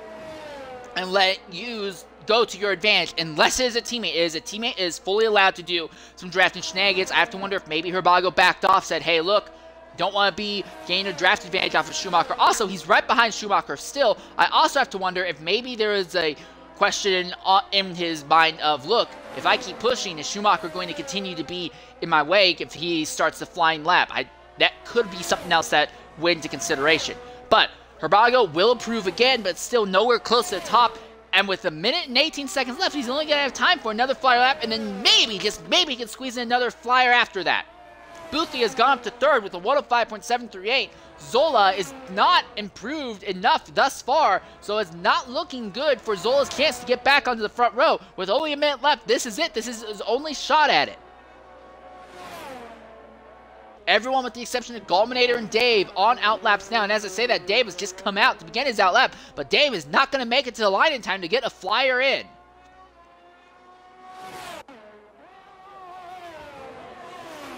and let you go to your advantage unless it is a teammate. A teammate is fully allowed to do some drafting shenanigans. I have to wonder if maybe Herbago backed off, said, hey, look, don't want to be gaining a draft advantage off of Schumacher. Also, he's right behind Schumacher still. I also have to wonder if maybe there is a question in his mind of, look, if I keep pushing, is Schumacher going to continue to be in my wake if he starts the flying lap? That could be something else that went into consideration. But Herbago will improve again, but still nowhere close to the top. And with 1 minute and 18 seconds left, he's only going to have time for another flyer lap, and then maybe, just maybe, he can squeeze in another flyer after that. Boothie has gone up to third with a 105.738. Zola is not improved enough thus far, so it's not looking good for Zola's chance to get back onto the front row. With only a minute left, this is it. This is his only shot at it. Everyone with the exception of Gulminator and Dave on outlaps now. And as I say that, Dave has just come out to begin his outlap, but Dave is not going to make it to the line in time to get a flyer in.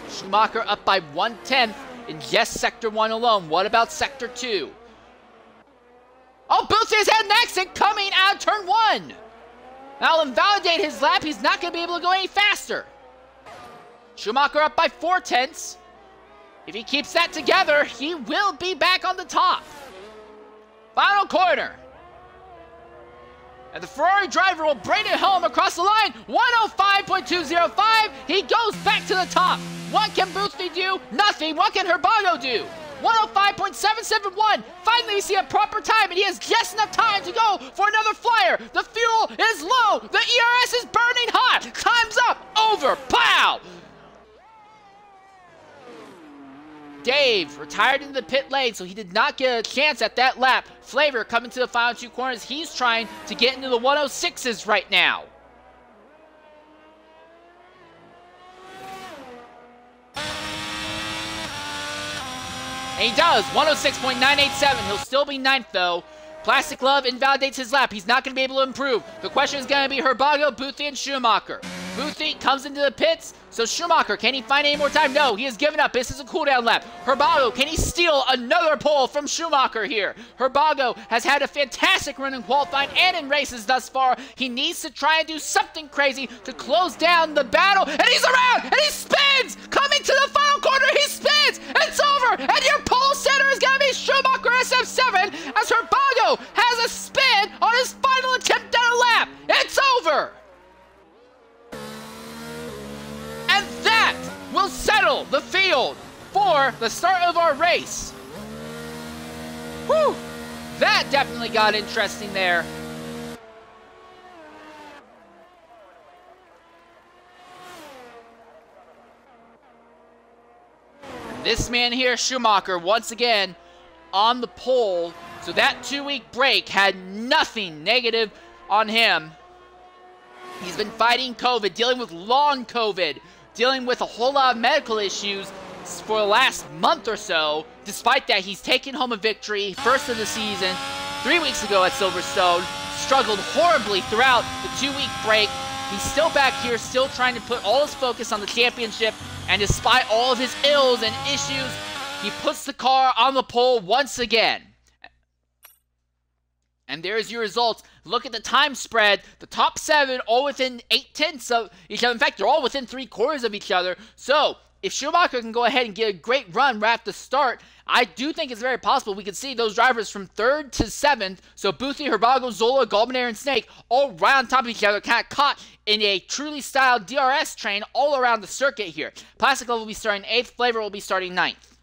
Schumacher up by 1/10 in just Sector 1 alone. What about Sector 2? Oh, Boothie is head next and coming out of Turn 1. That'll invalidate his lap. He's not going to be able to go any faster. Schumacher up by 4/10. If he keeps that together, he will be back on the top. Final corner. And the Ferrari driver will bring it home across the line. 105.205. He goes back to the top. What can Boothie Ferrari do? Nothing. What can Herbago do? 105.771. Finally, we see a proper time, and he has just enough time to go for another flyer. The fuel is low. The ERS is burning hot. Time's up. Over. Pow! Dave retired into the pit lane, so he did not get a chance at that lap. Flavor coming to the final two corners. He's trying to get into the 106s right now. And he does, 106.987. He'll still be ninth, though. Plastic Glove invalidates his lap. He's not going to be able to improve. The question is going to be Herbago, Boothie, and Schumacher. Boothie comes into the pits, so Schumacher, can he find any more time? No, he has given up. This is a cooldown lap. Herbago, can he steal another pole from Schumacher here? Herbago has had a fantastic run in qualifying and in races thus far. He needs to try and do something crazy to close down the battle, and he's around, and he spins! Coming to the final corner, he spins! It's over, and your pole setter is going to be Schumacher SF7 as Herbago has a spin on his final attempt at a lap. It's over! And that will settle the field for the start of our race. Whew! That definitely got interesting there. And this man here, Schumacher, once again on the pole. So that 2-week break had nothing negative on him. He's been fighting COVID, dealing with long COVID, dealing with a whole lot of medical issues for the last month or so. Despite that, he's taken home a victory, first of the season, 3 weeks ago at Silverstone. Struggled horribly throughout the 2-week break. He's still back here, still trying to put all his focus on the championship. And despite all of his ills and issues, he puts the car on the pole once again. And there's your results. Look at the time spread. The top 7 all within 8/10 of each other. In fact, they're all within 3/4 of each other. So, if Schumacher can go ahead and get a great run right at the start, I do think it's very possible we could see those drivers from 3rd to 7th. So, Boothie, Herbago, Zola, Goldenair, and Snake all right on top of each other, kind of caught in a truly styled DRS train all around the circuit here. Plastic Glove will be starting 8th. Flavor will be starting 9th.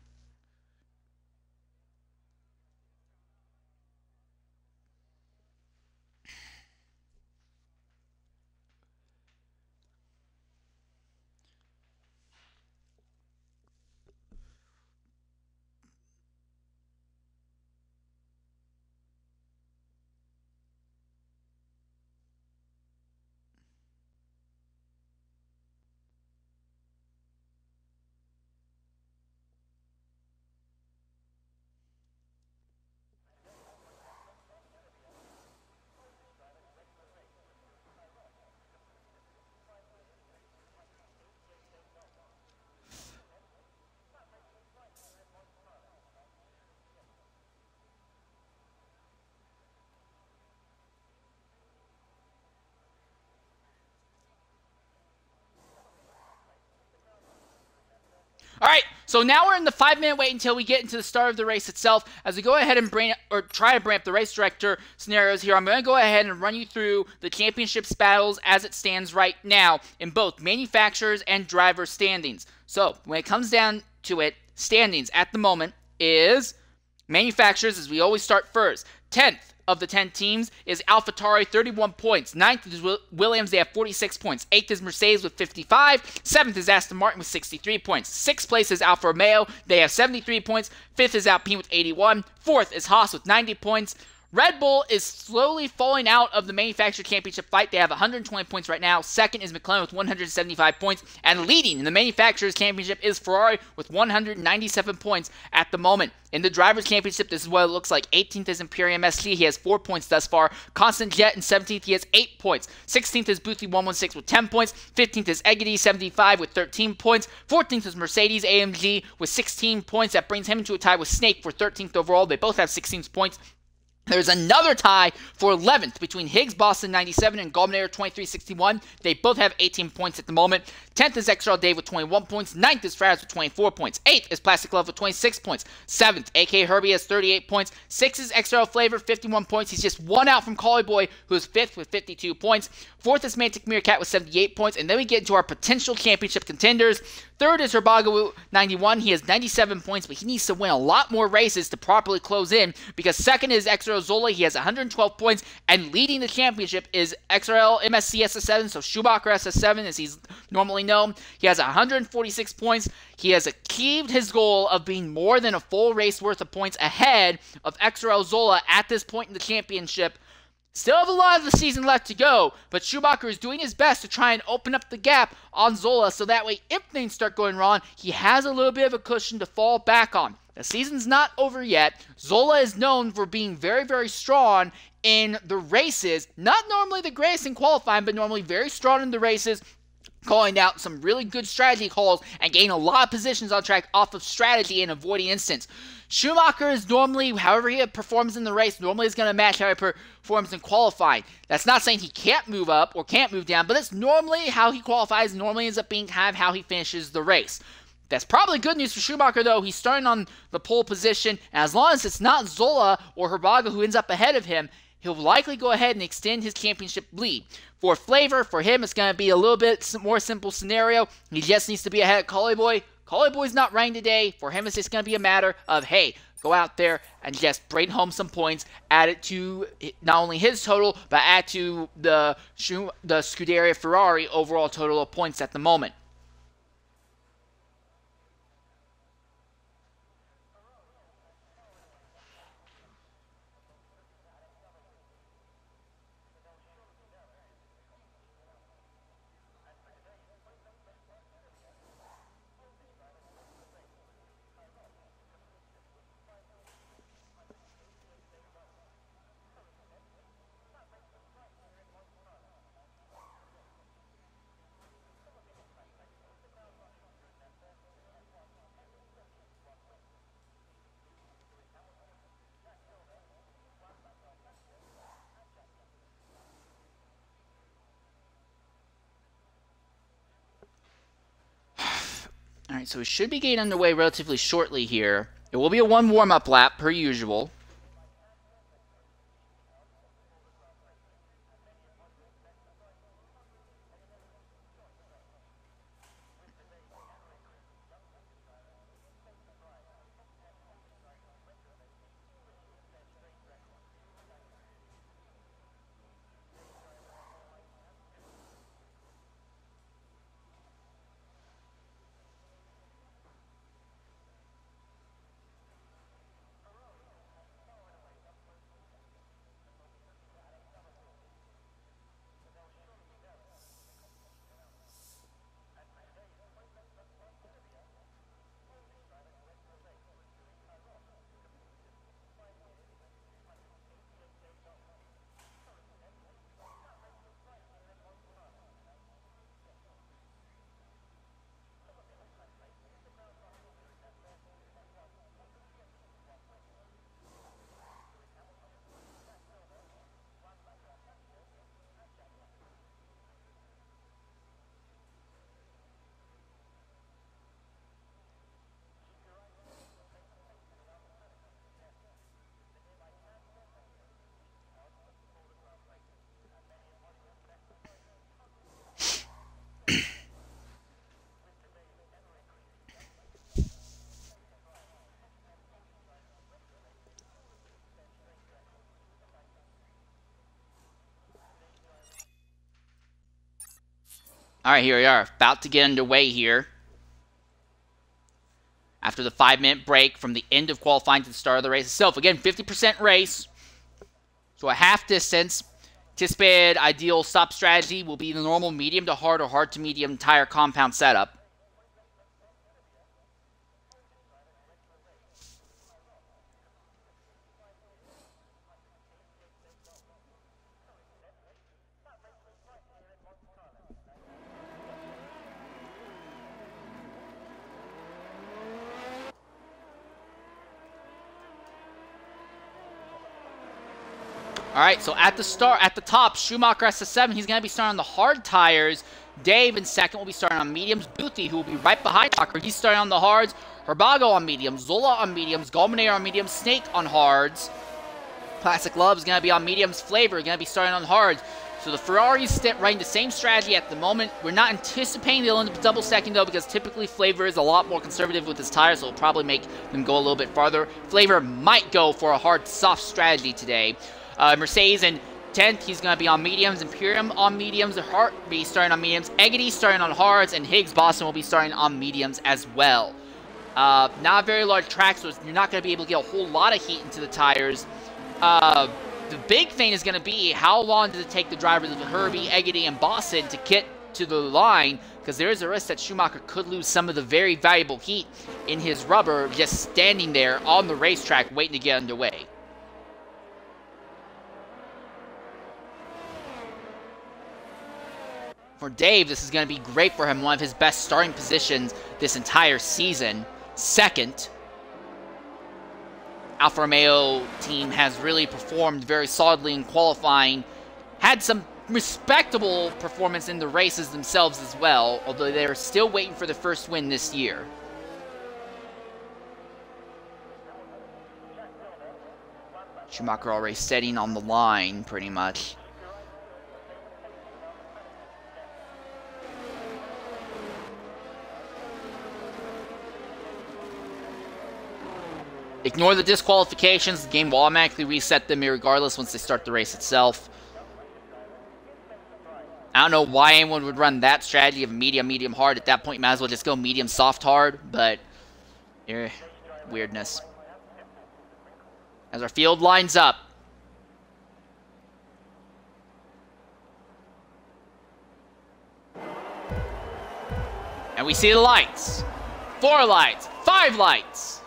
All right, so now we're in the 5-minute wait until we get into the start of the race itself. As we go ahead and try to bring up the race director scenarios here, I'm going to go ahead and run you through the championships battles as it stands right now in both manufacturers and driver standings. So when it comes down to it, standings at the moment is manufacturers, as we always start first. 10th of the 10 teams is AlphaTauri, 31 points. 9th is Williams, they have 46 points. 8th is Mercedes with 55. 7th is Aston Martin with 63 points. 6th place is Alfa Romeo, they have 73 points. 5th is Alpine with 81. 4th is Haas with 90 points. Red Bull is slowly falling out of the manufacturer championship fight. They have 120 points right now. Second is McLaren with 175 points. And leading in the manufacturers championship is Ferrari with 197 points at the moment. In the drivers championship, this is what it looks like. 18th is Imperium SC. He has 4 points thus far. Constant Jet in 17th. He has 8 points. 16th is Boothie 116 with 10 points. 15th is Eggity 75 with 13 points. 14th is Mercedes AMG with 16 points. That brings him into a tie with Snake for 13th overall. They both have 16 points. There's another tie for 11th between Higgs Boston 97 and Golminator 2361. They both have 18 points at the moment. 10th is XRL Dave with 21 points. 9th is Fraz with 24 points. 8th is Plastic Love with 26 points. 7th, AK Herbie has 38 points. 6th is XRL Flavor, 51 points. He's just one out from Collie Boy, who is 5th with 52 points. 4th is Mantic Meerkat with 78 points. And then we get into our potential championship contenders. 3rd is Herbaga 91. He has 97 points, but he needs to win a lot more races to properly close in, because 2nd is XRL Zola. He has 112 points, and leading the championship is XRL MSC SS7, so Schumacher SS7 as he's normally known. He has 146 points. He has achieved his goal of being more than a full race worth of points ahead of XRL Zola at this point in the championship. Still have a lot of the season left to go, but Schumacher is doing his best to try and open up the gap on Zola, so that way if things start going wrong, he has a little bit of a cushion to fall back on. The season's not over yet. Zola is known for being very, very strong in the races. Not normally the greatest in qualifying, but normally very strong in the races, calling out some really good strategy calls and gaining a lot of positions on track off of strategy and avoiding instance. Schumacher is normally, however he performs in the race, normally is going to match how he performs in qualifying. That's not saying he can't move up or can't move down, but that's normally how he qualifies, normally ends up being kind of how he finishes the race. That's probably good news for Schumacher, though. He's starting on the pole position, and as long as it's not Zola or Herbaga who ends up ahead of him, he'll likely go ahead and extend his championship lead. For Flavor, for him, it's going to be a little bit more simple scenario. He just needs to be ahead of Collie Boy. Collie Boy's not running today. For him, it's just going to be a matter of, hey, go out there and just bring home some points, add it to not only his total, but add to the Scuderia Ferrari overall total of points at the moment. Alright, so we should be getting underway relatively shortly here. It will be a one warm-up lap, per usual. Alright, here we are, about to get underway here. After the 5-minute break from the end of qualifying to the start of the race itself. Again, 50% race. So a half distance. Anticipated ideal stop strategy will be the normal medium to hard or hard to medium tire compound setup. All right, so at the top, Schumacher has to 7. He's going to be starting on the hard tires. Dave in second will be starting on mediums. Boothie, who will be right behind Schumacher, he's starting on the hards. Herbago on mediums. Zola on mediums. Golminator on mediums. Snake on hards. Plastic Love is going to be on mediums. Flavor going to be starting on hards. So the Ferraris running the same strategy at the moment. We're not anticipating they'll end up double stacking though, because typically Flavor is a lot more conservative with his tires, so it'll probably make them go a little bit farther. Flavor might go for a hard, soft strategy today. Mercedes in 10th, he's going to be on mediums. Imperium on mediums. Hart will be starting on mediums. Eggity starting on hards, and Higgs Boston will be starting on mediums as well. Not a very large track, so you're not going to be able to get a whole lot of heat into the tires. The big thing is going to be how long does it take the drivers of Herbie, Eggity, and Boston to get to the line, because there is a risk that Schumacher could lose some of the very valuable heat in his rubber just standing there on the racetrack waiting to get underway. For Dave, this is going to be great for him, one of his best starting positions this entire season. Second, Alfa Romeo team has really performed very solidly in qualifying, had some respectable performance in the races themselves as well, although they're still waiting for the first win this year. Schumacher already setting on the line, pretty much. Ignore the disqualifications. The game will automatically reset them regardless once they start the race itself. I don't know why anyone would run that strategy of medium, medium, hard. At that point, you might as well just go medium, soft, hard. But, weirdness. As our field lines up. And we see the lights. 4 lights. 5 lights.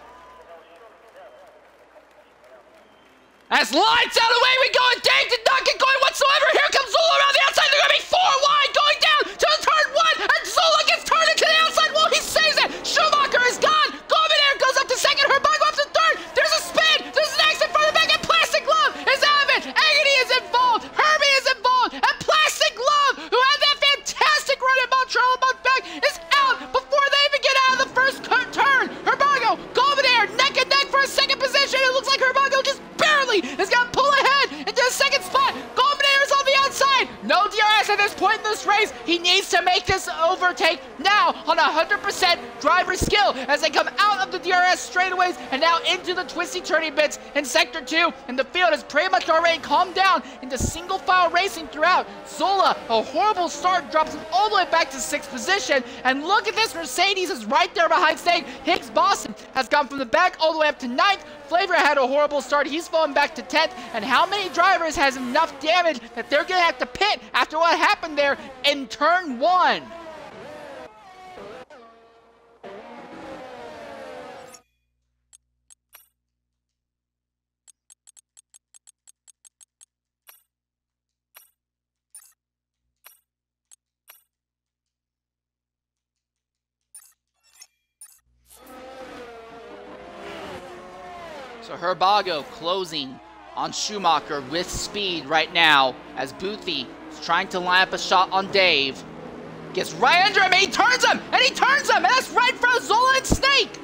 As lights out of the way we go, and Dave did not get going whatsoever. Here comes Zola around the outside. They're going to be 4 wide going down to turn 1, and Zola gets turned into the outside wall. He saves it. Schumacher is gone. Golminator goes up to second. Herbago up to third. There's a spin. There's an exit from the back, and Plastic Love is out of it. Eggity is involved. Herbie is involved, and Plastic Love, who had that fantastic run at Montreal and Montbec, is out before they even get out of the first turn. Herbago, Golminator, neck and neck for a second position. It looks like Herbago just barely is going to pull ahead into the second spot. Golminator's on the outside. No DRS at this point in this race. He needs to make this overtake now on 100% driver skill as they come out of the DRS straightaways and now into the twisty turning bits in Sector 2. And the field has pretty much already calmed down into single file racing throughout. Zola, a horrible start, drops him all the way back to 6th position. And look at this, Mercedes is right there behind Snake. Higgs Boston has gone from the back all the way up to 9th. Flavor had a horrible start. He's fallen back to 10th. And how many drivers has enough damage that they're going to have to pit after what happened there in turn 1? So Herbago closing on Schumacher with speed right now as Boothie is trying to line up a shot on Dave. Gets right under him and he turns him! And he turns him! And that's right in front of Zola and Snake!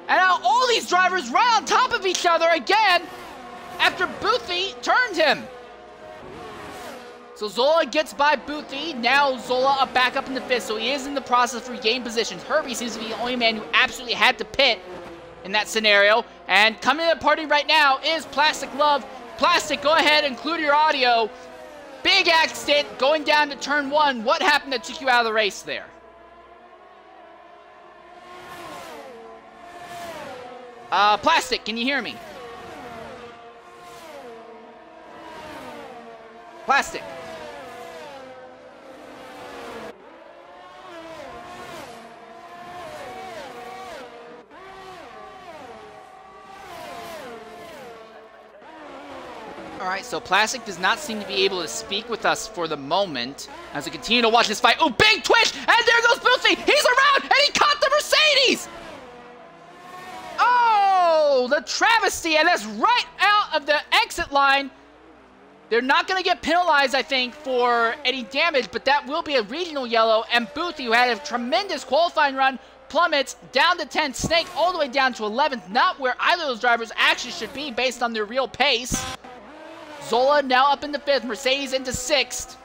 And now all these drivers right on top of each other again after Boothie turned him. So Zola gets by Boothie. Now Zola back up in the 5th, so he is in the process of regaining positions. Herbie seems to be the only man who absolutely had to pit in that scenario. And coming to the party right now is Plastic Love. Plastic, go ahead, include your audio. Big accident going down to turn 1. What happened that took you out of the race there? Plastic, can you hear me? Plastic. Alright, so Plastic does not seem to be able to speak with us for the moment as we continue to watch this fight. Oh, big twitch! And there goes Boothie! He's around! And he caught the Mercedes! Oh, the travesty! And that's right out of the exit line. They're not going to get penalized, I think, for any damage, but that will be a regional yellow. And Boothie, who had a tremendous qualifying run, plummets down to 10th. Snake all the way down to 11th. Not where either of those drivers actually should be based on their real pace. Zola now up into 5th. Mercedes into 6th.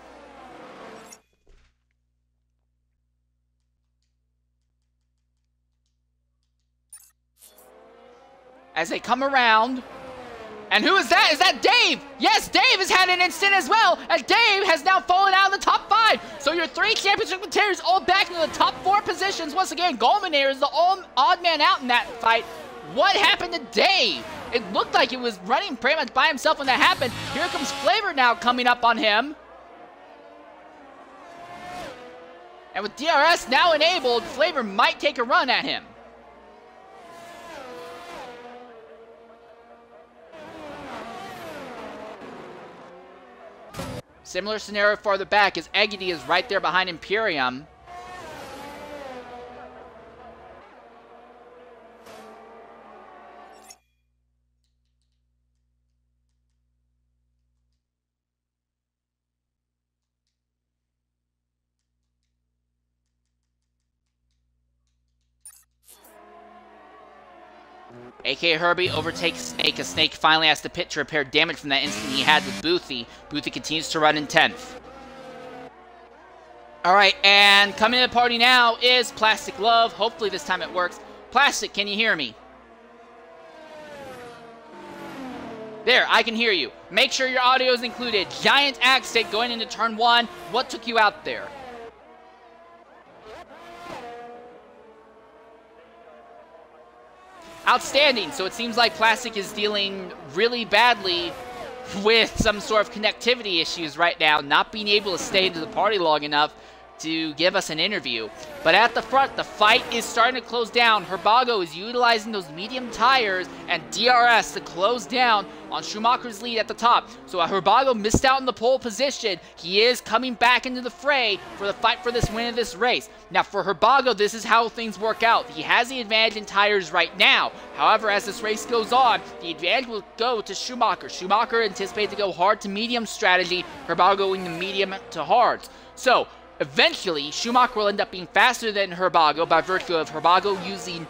As they come around. And who is that? Is that Dave? Yes, Dave has had an incident as well, as Dave has now fallen out of the top 5. So your 3 championship contenders all back into the top 4 positions. Once again, Gallman is the odd man out in that fight. What happened to Dave? It looked like he was running pretty much by himself when that happened. Here comes Flavor now coming up on him. And with DRS now enabled, Flavor might take a run at him. Similar scenario farther back as Agony is right there behind Imperium. A.K. Herbie overtakes Snake as Snake finally has to pit to repair damage from that incident he had with Boothie. Boothie continues to run in 10th. Alright, and coming to the party now is Plastic Love. Hopefully this time it works. Plastic, can you hear me? There, I can hear you. Make sure your audio is included. Giant accident going into turn 1. What took you out there? Outstanding. So it seems like Plastic is dealing really badly with some sort of connectivity issues right now, not being able to stay into the party long enough to give us an interview. But at the front, the fight is starting to close down. Herbago is utilizing those medium tires and DRS to close down on Schumacher's lead at the top. So Herbago missed out in the pole position. He is coming back into the fray for the fight for this win of this race. Now for Herbago, this is how things work out. He has the advantage in tires right now. However, as this race goes on, the advantage will go to Schumacher. Schumacher anticipated to go hard to medium strategy. Herbago going to medium to hards. So eventually, Schumacher will end up being faster than Herbago by virtue of Herbago using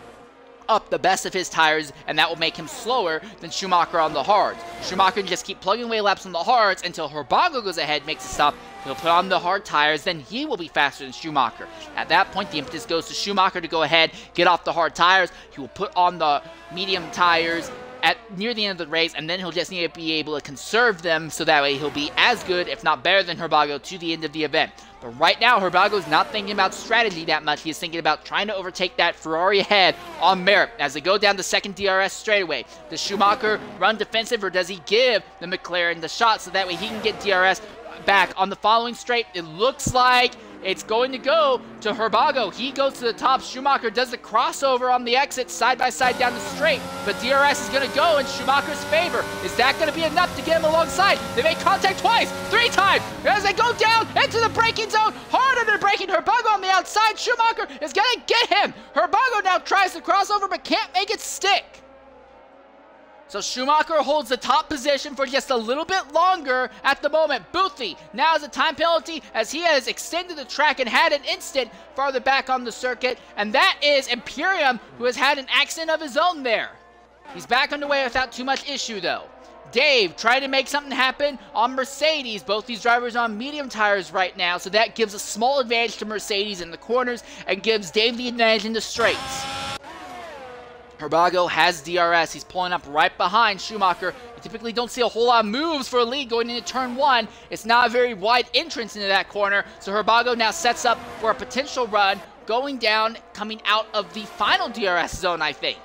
up the best of his tires, and that will make him slower than Schumacher on the hards. Schumacher can just keep plugging away laps on the hards until Herbago goes ahead, makes a stop. He'll put on the hard tires, then he will be faster than Schumacher. At that point, the impetus goes to Schumacher to go ahead, get off the hard tires. He will put on the medium tires at near the end of the race, and then he'll just need to be able to conserve them so that way he'll be as good, if not better than Herbago to the end of the event. But right now, Herbago's not thinking about strategy that much. He's thinking about trying to overtake that Ferrari ahead on merit. As they go down the second DRS straightaway, does Schumacher run defensive, or does he give the McLaren the shot so that way he can get DRS back on the following straight? It looks like it's going to go to Herbago. He goes to the top. Schumacher does the crossover on the exit side by side down the straight, but DRS is going to go in Schumacher's favor. Is that going to be enough to get him alongside? They make contact twice, 3 times, as they go down into the braking zone, hard under braking. Herbago on the outside. Schumacher is going to get him. Herbago now tries to crossover but can't make it stick. So Schumacher holds the top position for just a little bit longer at the moment. Boothie now has a time penalty as he has extended the track and had an incident farther back on the circuit. And that is Imperium, who has had an accident of his own there. He's back underway without too much issue though. Dave trying to make something happen on Mercedes. Both these drivers on medium tires right now, so that gives a small advantage to Mercedes in the corners and gives Dave the advantage in the straights. Herbago has DRS. He's pulling up right behind Schumacher. You typically don't see a whole lot of moves for a lead going into turn 1. It's not a very wide entrance into that corner, so Herbago now sets up for a potential run going down, coming out of the final DRS zone, I think.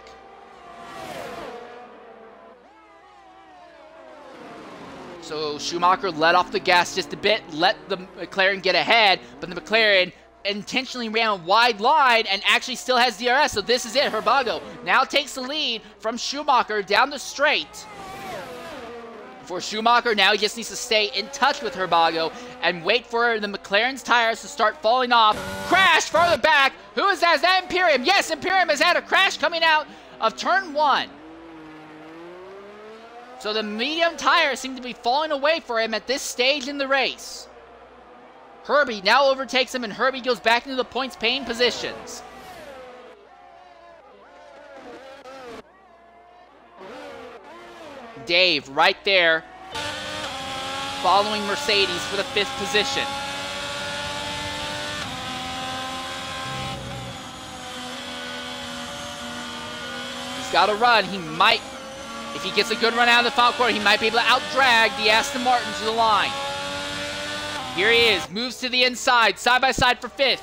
So Schumacher let off the gas just a bit, let the McLaren get ahead, but the McLaren intentionally ran a wide line and actually still has DRS, so this is it. Herbago now takes the lead from Schumacher down the straight. For Schumacher, now he just needs to stay in touch with Herbago and wait for the McLaren's tires to start falling off. Crash farther back. Who is that? Is that Imperium? Yes, Imperium has had a crash coming out of turn 1. So the medium tires seem to be falling away for him at this stage in the race. Herbie now overtakes him, and Herbie goes back into the points paying positions. Dave right there, following Mercedes for the 5th position. He's got to run. He might, if he gets a good run out of the final quarter, he might be able to out-drag the Aston Martin to the line. Here he is, moves to the inside, side by side for 5th.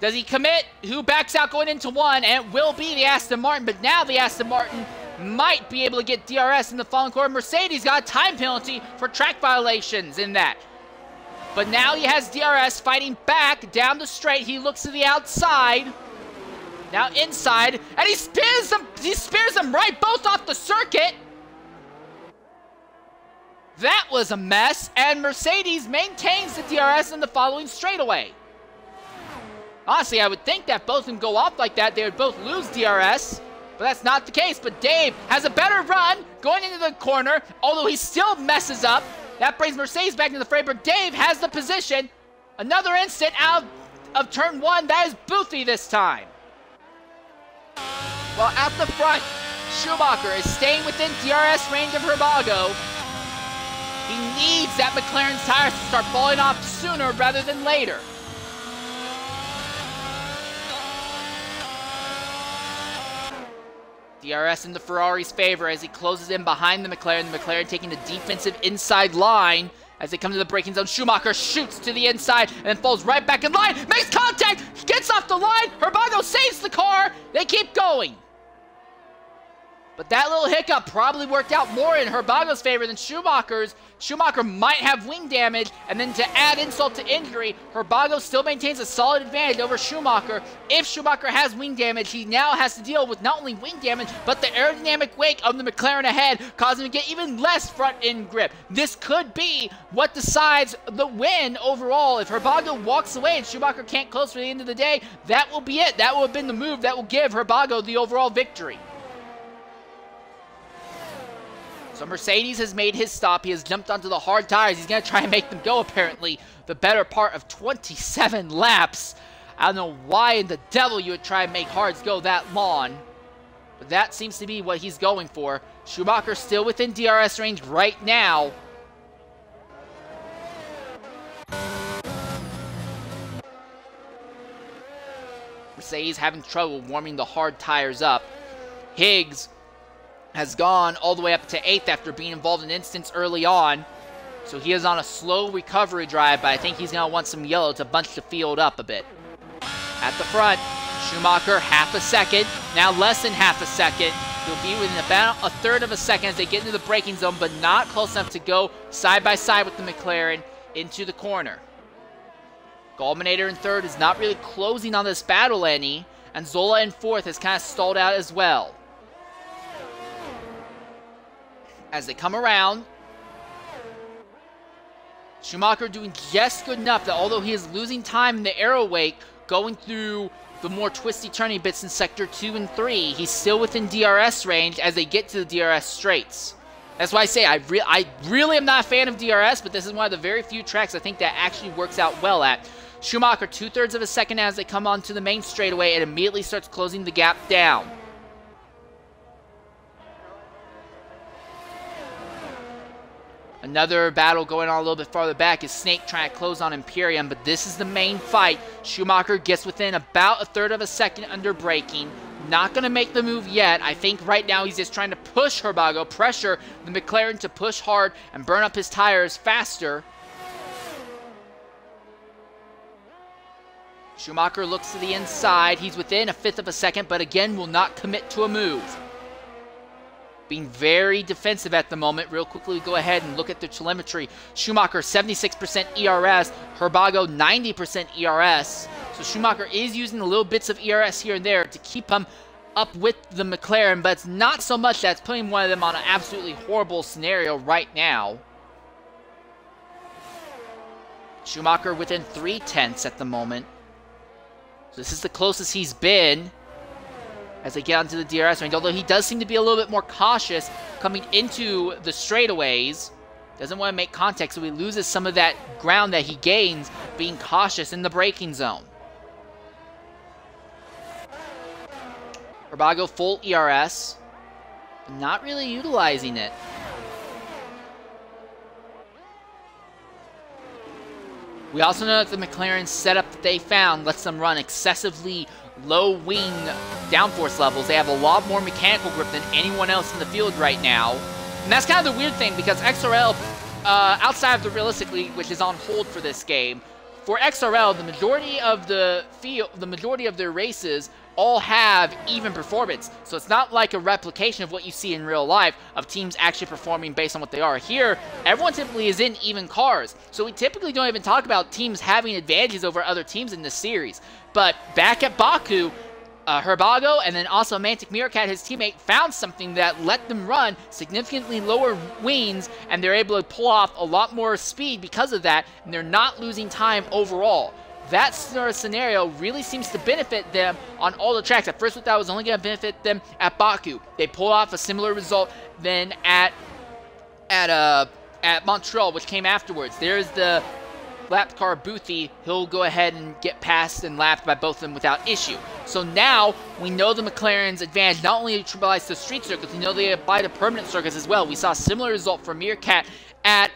Does he commit? Who backs out going into 1? And it will be the Aston Martin, but now the Aston Martin might be able to get DRS in the following quarter. Mercedes got a time penalty for track violations in that. But now he has DRS fighting back down the straight. He looks to the outside. Now inside, and he spears them right both off the circuit. That was a mess, and Mercedes maintains the DRS in the following straightaway. Honestly, I would think that both of them go off like that, they would both lose DRS, but that's not the case. But Dave has a better run going into the corner, although he still messes up. That brings Mercedes back into the fray, but Dave has the position. Another instant out of turn 1, that is Boothie this time. Well, at the front, Schumacher is staying within DRS range of Herbago. He needs that McLaren's tires to start falling off sooner rather than later. DRS in the Ferrari's favor as he closes in behind the McLaren. The McLaren taking the defensive inside line as they come to the braking zone. Schumacher shoots to the inside and then falls right back in line. Makes contact, gets off the line. Herbago saves the car. They keep going. But that little hiccup probably worked out more in Herbago's favor than Schumacher's. Schumacher might have wing damage, and then to add insult to injury, Herbago still maintains a solid advantage over Schumacher. If Schumacher has wing damage, he now has to deal with not only wing damage, but the aerodynamic wake of the McLaren ahead, causing him to get even less front-end grip. This could be what decides the win overall. If Herbago walks away and Schumacher can't close for the end of the day, that will be it. That will have been the move that will give Herbago the overall victory. So Mercedes has made his stop. He has jumped onto the hard tires. He's going to try and make them go, apparently, the better part of 27 laps. I don't know why in the devil you would try and make hards go that long. But that seems to be what he's going for. Schumacher still within DRS range right now. Mercedes having trouble warming the hard tires up. Higgs has gone all the way up to 8th after being involved in instance early on. So he is on a slow recovery drive, but I think he's going to want some yellow to bunch the field up a bit. At the front, Schumacher half a second, now less than half a second. He'll be within about a third of a second as they get into the braking zone, but not close enough to go side by side with the McLaren into the corner. Gulminator in 3rd is not really closing on this battle any, and Zola in 4th has kind of stalled out as well. As they come around, Schumacher doing just good enough that although he is losing time in the aero wake, going through the more twisty turning bits in Sector 2 and 3, he's still within DRS range as they get to the DRS straights. That's why I say I really am not a fan of DRS, but this is one of the very few tracks I think that actually works out well at. Schumacher 2/3 of a second as they come onto the main straightaway and immediately starts closing the gap down. Another battle going on a little bit farther back is Snake trying to close on Imperium, but this is the main fight. Schumacher gets within about 1/3 of a second under braking. Not going to make the move yet. I think right now he's just trying to push Herbago, pressure the McLaren to push hard and burn up his tires faster. Schumacher looks to the inside. He's within 1/5 of a second, but again will not commit to a move. Being very defensive at the moment. Real quickly, we go ahead and look at the telemetry. Schumacher 76% ERS, Herbago 90% ERS. So Schumacher is using the little bits of ERS here and there to keep him up with the McLaren, but it's not so much that it's putting one of them on an absolutely horrible scenario right now. Schumacher within 3/10 at the moment. So this is the closest he's been. as they get onto the DRS range, although he does seem to be a little bit more cautious coming into the straightaways. Doesn't want to make contact, so he loses some of that ground that he gains being cautious in the braking zone. Urbago full ERS, not really utilizing it. We also know that the McLaren setup that they found lets them run excessively low wing downforce levels. They have a lot more mechanical grip than anyone else in the field right now. And that's kind of the weird thing, because XRL, outside of the Realistic League, which is on hold for this game, for XRL, the majority of the field, the majority of their races all have even performance. So it's not like a replication of what you see in real life of teams actually performing based on what they are. Here, everyone typically is in even cars. So we typically don't even talk about teams having advantages over other teams in this series. But back at Baku, Herbago and then also Mantic Meerkat, his teammate, found something that let them run significantly lower wings, and they're able to pull off a lot more speed because of that, and they're not losing time overall. That sort of scenario really seems to benefit them on all the tracks. At first, we thought it was only going to benefit them at Baku. They pulled off a similar result then at Montreal, which came afterwards. There's the lap car Boothie. He'll go ahead and get passed and lapped by both of them without issue. So now we know the McLaren's advantage not only applies to street circuits, we know they apply to permanent circuits as well. We saw a similar result for Meerkat at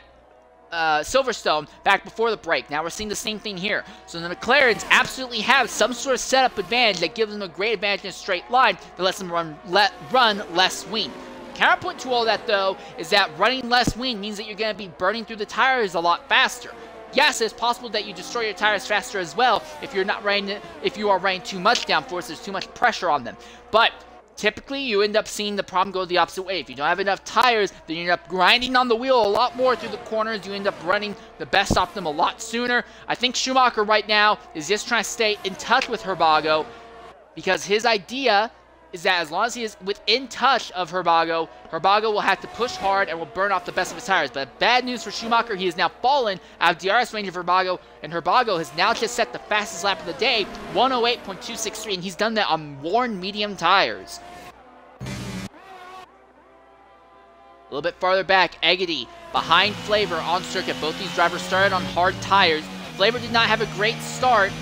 Silverstone back before the break. Now we're seeing the same thing here. So the McLarens absolutely have some sort of setup advantage that gives them a great advantage in a straight line that lets them run less wing. Counterpoint to all that, though, is that running less wing means that you're going to be burning through the tires a lot faster. Yes, it's possible that you destroy your tires faster as well if you are running too much downforce, there's too much pressure on them. But typically, you end up seeing the problem go the opposite way. If you don't have enough tires, then you end up grinding on the wheel a lot more through the corners. You end up running the best off them a lot sooner. I think Schumacher right now is just trying to stay in touch with Herbago, because his idea is that as long as he is within touch of Herbago, Herbago will have to push hard and will burn off the best of his tires. But bad news for Schumacher, he has now fallen out of DRS range of Herbago, and Herbago has now just set the fastest lap of the day, 108.263, and he's done that on worn medium tires. A little bit farther back, Eggity behind Flavor on circuit. Both these drivers started on hard tires. Flavor did not have a great start.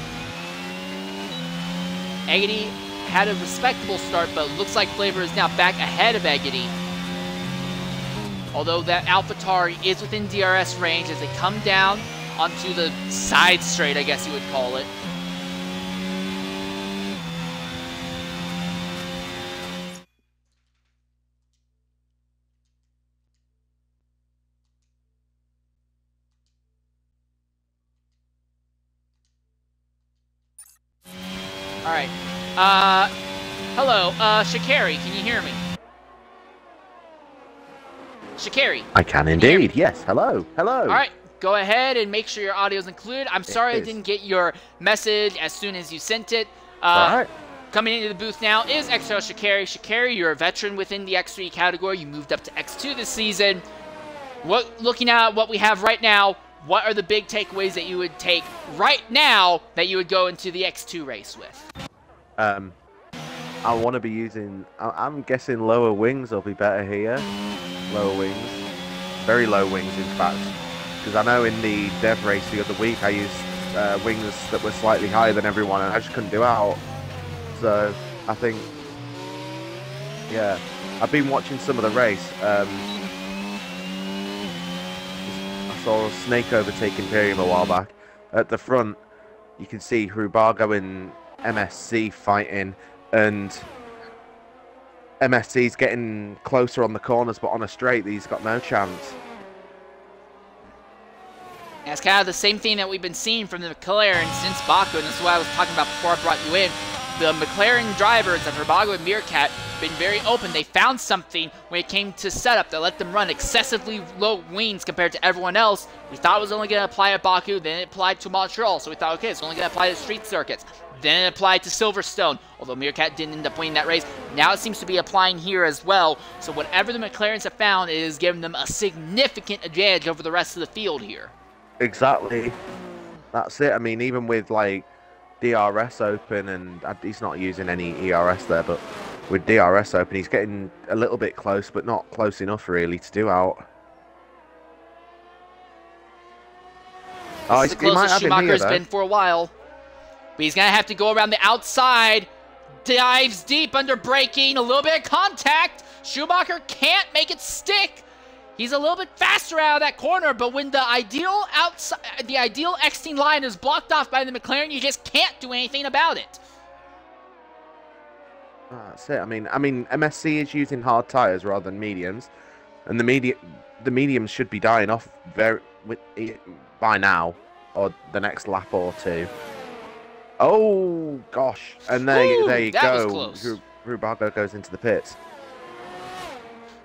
Eggity had a respectable start, but looks like Flavor is now back ahead of Eggity. Although that AlphaTauri is within DRS range as they come down onto the side straight, I guess you would call it. Alright. Hello, Shikari, can you hear me? Shikari. I can indeed, yes. Hello, hello. Alright, go ahead and make sure your audio is included. I'm sorry I didn't get your message as soon as you sent it. Alright. Coming into the booth now is XO Shikari. Shikari, you're a veteran within the X3 category. You moved up to X2 this season. Looking at what we have right now, what are the big takeaways that you would take right now that you would go into the X2 race with? I want to be using, I'm guessing lower wings will be better here. Lower wings. Very low wings, in fact. Because I know in the dev race the other week I used wings that were slightly higher than everyone and I just couldn't do out. So, I think, yeah. I've been watching some of the race. I saw Snake overtake Imperium a while back. At the front, you can see Herbago and MSC fighting, and MSC's getting closer on the corners, but on a straight, he's got no chance. And it's kind of the same thing that we've been seeing from the McLaren since Baku, and this is what I was talking about before I brought you in. The McLaren drivers of Herbago and Meerkat have been very open. They found something when it came to setup that let them run excessively low wings compared to everyone else. We thought it was only going to apply at Baku, then it applied to Montreal, so we thought, okay, it's only going to apply to street circuits. Then it applied to Silverstone, although Meerkat didn't end up winning that race. Now it seems to be applying here as well. So whatever the McLarens have found, it is giving them a significant advantage over the rest of the field here. Exactly. That's it. I mean, even with, like, DRS open, and he's not using any ERS there, but with DRS open. He's getting a little bit close, but not close enough really to do out. This is the closest Schumacher's been for a while. But he's going to have to go around the outside. Dives deep under braking. A little bit of contact. Schumacher can't make it stick. He's a little bit faster out of that corner, but when the ideal exiting line is blocked off by the McLaren, you just can't do anything about it. That's it. I mean, MSC is using hard tires rather than mediums, and the mediums should be dying off by now, or the next lap or two. Oh gosh! And there you go. Rubago goes into the pits.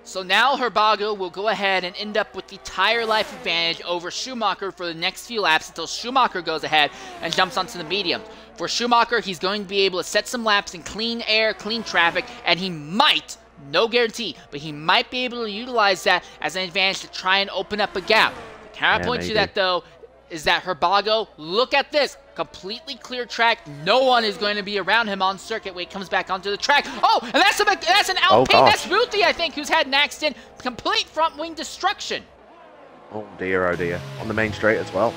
So now Herbago will go ahead and end up with the tire life advantage over Schumacher for the next few laps until Schumacher goes ahead and jumps onto the medium. For Schumacher, he's going to be able to set some laps in clean air, clean traffic, and he might, no guarantee, but he might be able to utilize that as an advantage to try and open up a gap. The counterpoint to that, though, is that Herbago, look at this, completely clear track. No one is going to be around him on circuit when he comes back onto the track. Oh, and that's an Alpine. That's Ruthie, I think, who's had an accident. Complete front wing destruction. Oh dear, on the main straight as well.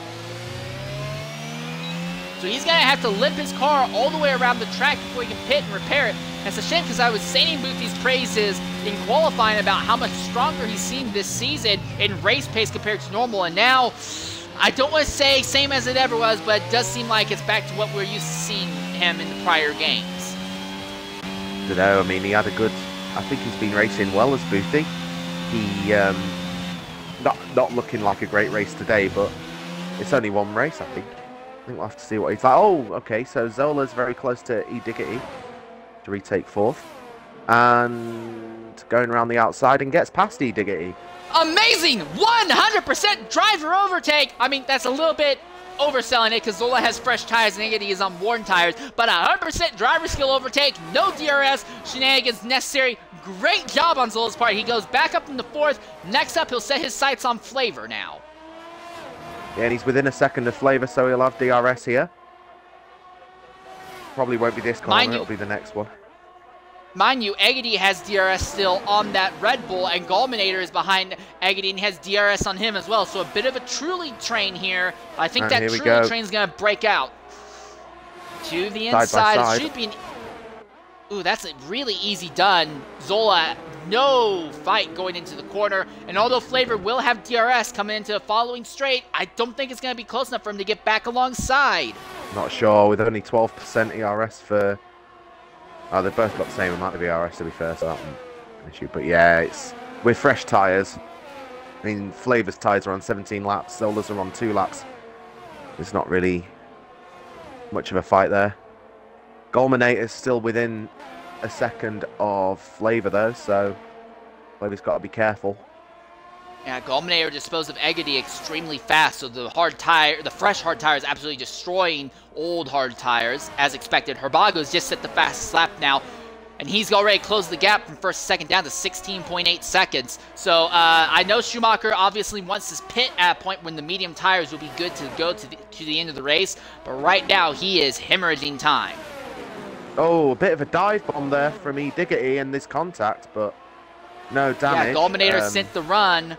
So he's going to have to limp his car all the way around the track before he can pit and repair it. And it's a shame because I was singing Boothie's praises in qualifying about how much stronger he's seemed this season in race pace compared to normal, and now I don't want to say same as it ever was, but it does seem like it's back to what we're used to seeing him in the prior games. I don't know. I mean, he had a good... I think he's been racing well as Boothie. He, not looking like a great race today, but it's only one race, I think. I think we'll have to see what he's like. Oh, okay, so Zola's very close to E. Diggity to retake fourth. And going around the outside and gets past E. Diggity. Amazing! 100% driver overtake! I mean, that's a little bit overselling it because Zola has fresh tires and Diggity is on worn tires, but 100% driver skill overtake, no DRS shenanigans necessary. Great job on Zola's part. He goes back up in the fourth. Next up, he'll set his sights on Flavor now. Yeah, and he's within a second of Flavor, so he'll have DRS here. Probably won't be this corner, it'll be the next one. Mind you, Eggity has DRS still on that Red Bull, and Gulminator is behind Eggity and has DRS on him as well. So a bit of a Truly train here. I think that Truly train's going to break out. To the inside. It should be an... Ooh, that's a really easy done. Zola, no fight going into the corner. And although Flavor will have DRS coming into the following straight, I don't think it's going to be close enough for him to get back alongside. Not sure, with only 12% ERS for... Oh, they've both got the same amount of ERS, to be fair, so that won't be an issue. But yeah, it's with fresh tyres. I mean, Flavor's tyres are on 17 laps, Zola's are on 2 laps. There's not really much of a fight there. Gulminator's still within a second of Flavor, though, so Flavor's got to be careful. Yeah, Gulminator disposed of Eggity extremely fast, so the fresh hard tire is absolutely destroying old hard tires, as expected. Herbago's just set the fastest lap now, and he's already closed the gap from first to second down to 16.8 seconds. So I know Schumacher obviously wants this pit at a point when the medium tires will be good to go to the end of the race, but right now he is hemorrhaging time. Oh, a bit of a dive bomb there from E. Diggity in this contact, but no damage. Yeah, Gulminator sent the run.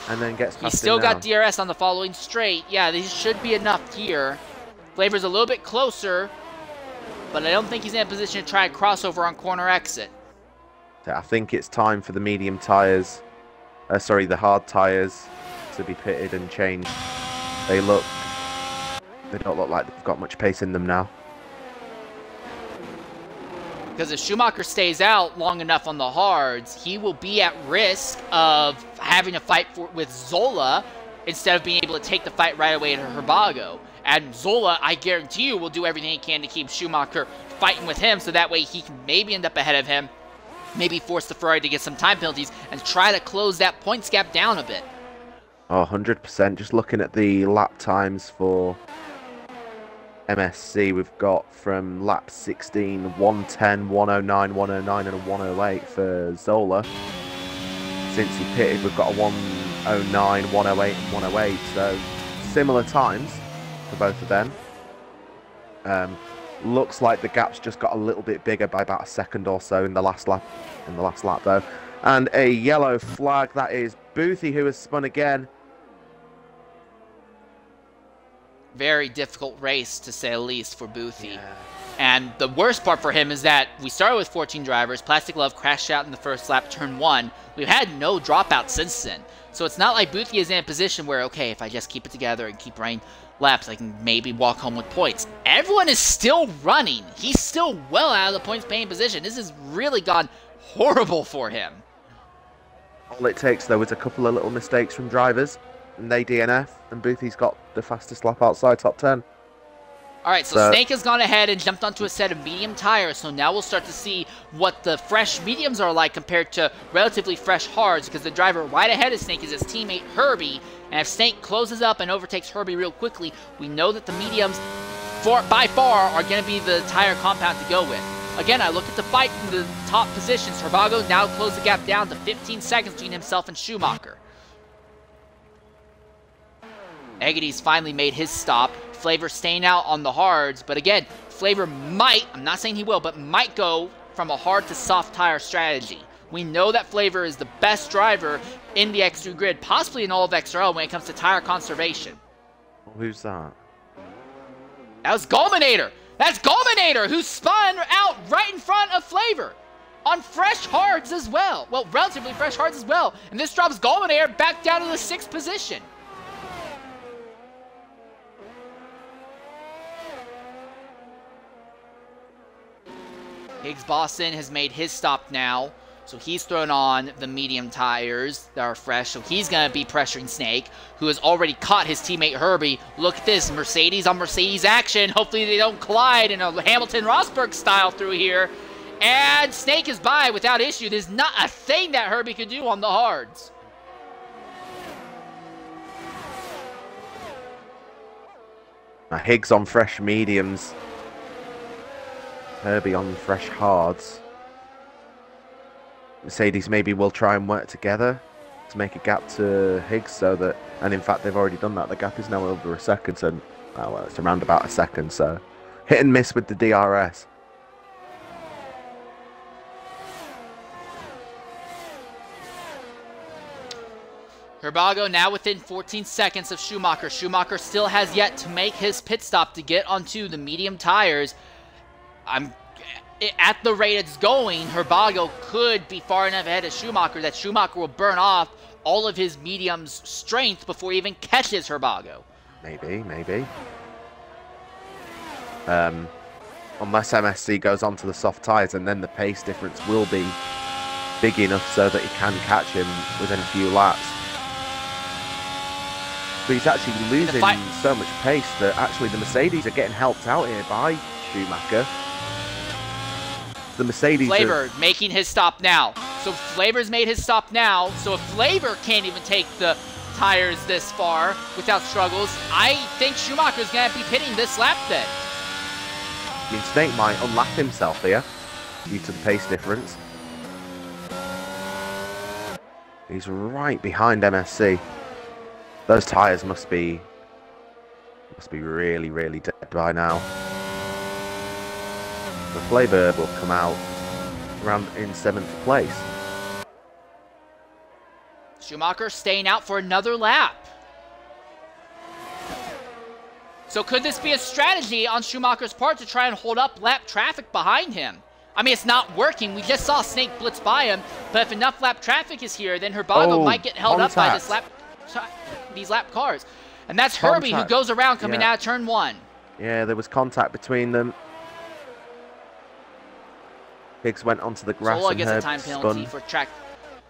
And then gets past He's still got DRS on the following straight. Yeah, this should be enough here. Flavor's a little bit closer, but I don't think he's in a position to try a crossover on corner exit. I think it's time for the medium tyres, the hard tyres to be pitted and changed. They don't look like they've got much pace in them now. Because if Schumacher stays out long enough on the hards, he will be at risk of having to fight with Zola instead of being able to take the fight right away to Herbago. And Zola, I guarantee you, will do everything he can to keep Schumacher fighting with him, so that way he can maybe end up ahead of him, maybe force the Ferrari to get some time penalties, and try to close that points gap down a bit. Oh, 100%. Just looking at the lap times for MSC, we've got from lap 16, 110, 109, 109 and a 108 for Zola. Since he pitted, we've got a 109, 108 and 108, so similar times for both of them. Looks like the gap's just got a little bit bigger by about a second or so in the last lap. Though. And a yellow flag. That is Boothie, who has spun again. Very difficult race, to say the least, for Boothie. Yeah. And the worst part for him is that we started with 14 drivers. Plastic Love crashed out in the first lap, turn 1. We've had no dropouts since then. So it's not like Boothie is in a position where, okay, if I just keep it together and keep running laps, I can maybe walk home with points. Everyone is still running. He's still well out of the points-paying position. This has really gone horrible for him. All it takes, though, is a couple of little mistakes from drivers, and they DNF, and Boothie's got the fastest lap outside top 10. Alright, so Snake has gone ahead and jumped onto a set of medium tires, so now we'll start to see what the fresh mediums are like compared to relatively fresh hards, because the driver right ahead of Snake is his teammate Herbie, and if Snake closes up and overtakes Herbie real quickly, we know that the mediums, by far, are going to be the tire compound to go with. Again, I look at the fight from the top positions. Herbago now closed the gap down to 15 seconds between himself and Schumacher. Eggiety's finally made his stop. Flavor staying out on the hards, but again, Flavor might, I'm not saying he will, but might go from a hard to soft tire strategy. We know that Flavor is the best driver in the X3 grid, possibly in all of XRL when it comes to tire conservation. Who's that? That was Gulminator! That's Gulminator, who spun out right in front of Flavor on fresh hards as well. Well, relatively fresh hards as well. And this drops Gulminator back down to the 6th position. Higgs Boston has made his stop now, so he's thrown on the medium tires that are fresh, so he's going to be pressuring Snake, who has already caught his teammate Herbie. Look at this, Mercedes on Mercedes action. Hopefully they don't collide in a Hamilton-Rosberg style through here. And Snake is by without issue. There's not a thing that Herbie could do on the hards. Now Higgs on fresh mediums. Herbie on fresh hards. Mercedes maybe will try and work together to make a gap to Higgs so that, and in fact they've already done that. The gap is now over a second, and well, it's around about a second, so hit and miss with the DRS. Herbago now within 14 seconds of Schumacher. Schumacher still has yet to make his pit stop to get onto the medium tires. At the rate it's going, Herbago could be far enough ahead of Schumacher that Schumacher will burn off all of his medium's strength before he even catches Herbago. Maybe. Unless MSC goes onto the soft tyres, and then the pace difference will be big enough so that he can catch him within a few laps. But he's actually losing so much pace that actually the Mercedes are getting helped out here by Schumacher. The Mercedes Flavor making his stop now. So Flavor's made his stop now. So if Flavor can't even take the tires this far without struggles, I think Schumacher's going to be pitting this lap then. I mean, Snake might unlap himself here due to the pace difference. He's right behind MSC. Those tires must be really, really dead by now. The Flavor will come out around in 7th place. Schumacher staying out for another lap. So could this be a strategy on Schumacher's part to try and hold up lap traffic behind him? I mean, it's not working. We just saw Snake blitz by him, but if enough lap traffic is here, then Herbago might get held up by these lap cars. And that's Herbie who goes around coming out of turn 1. Yeah, there was contact between them. Higgs went onto the grass Solo gets a time penalty for track.